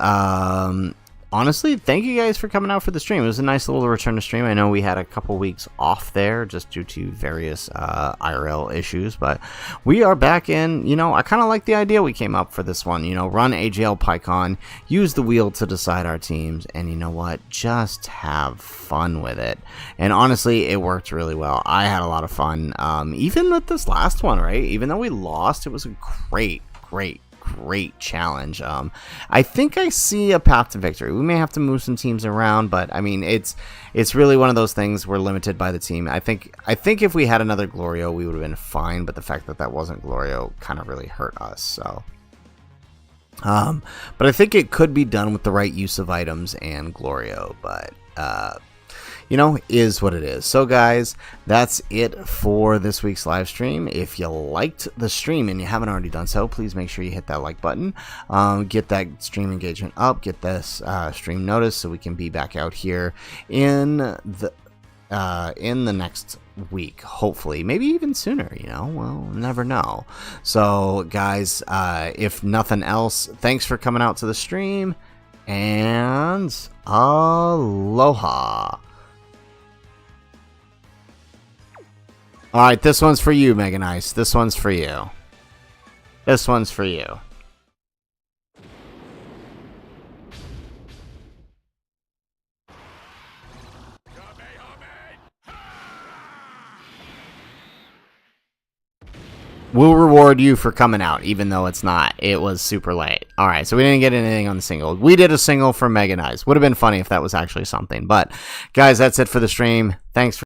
honestly, thank you guys for coming out for the stream. It was a nice little return to stream. I know we had a couple weeks off there just due to various IRL issues, but we are back in. You know, I kind of like the idea we came up for this one. You know, run AGL Pikkon, use the wheel to decide our teams, and you know what? Just have fun with it. And honestly, it worked really well. I had a lot of fun, even with this last one, right? Even though we lost, it was a great challenge. I think I see a path to victory. We may have to move some teams around, but I mean, it's really one of those things. We're limited by the team. I think if we had another Glorio, we would have been fine, but the fact that wasn't Glorio kind of really hurt us. So but I think it could be done with the right use of items and Glorio, but you know, is what it is. So guys, that's it for this week's live stream. If you liked the stream and you haven't already done so, please make sure you hit that like button, get that stream engagement up, get this stream notice so we can be back out here in the next week, hopefully, maybe even sooner. You know, we'll never know. So guys, if nothing else, thanks for coming out to the stream, and aloha. Alright, this one's for you, Mega Nice. This one's for you. This one's for you. We'll reward you for coming out, even though it's not. It was super late. Alright, so we didn't get anything on the single. We did a single for Mega Nice. Would have been funny if that was actually something. But, guys, that's it for the stream. Thanks for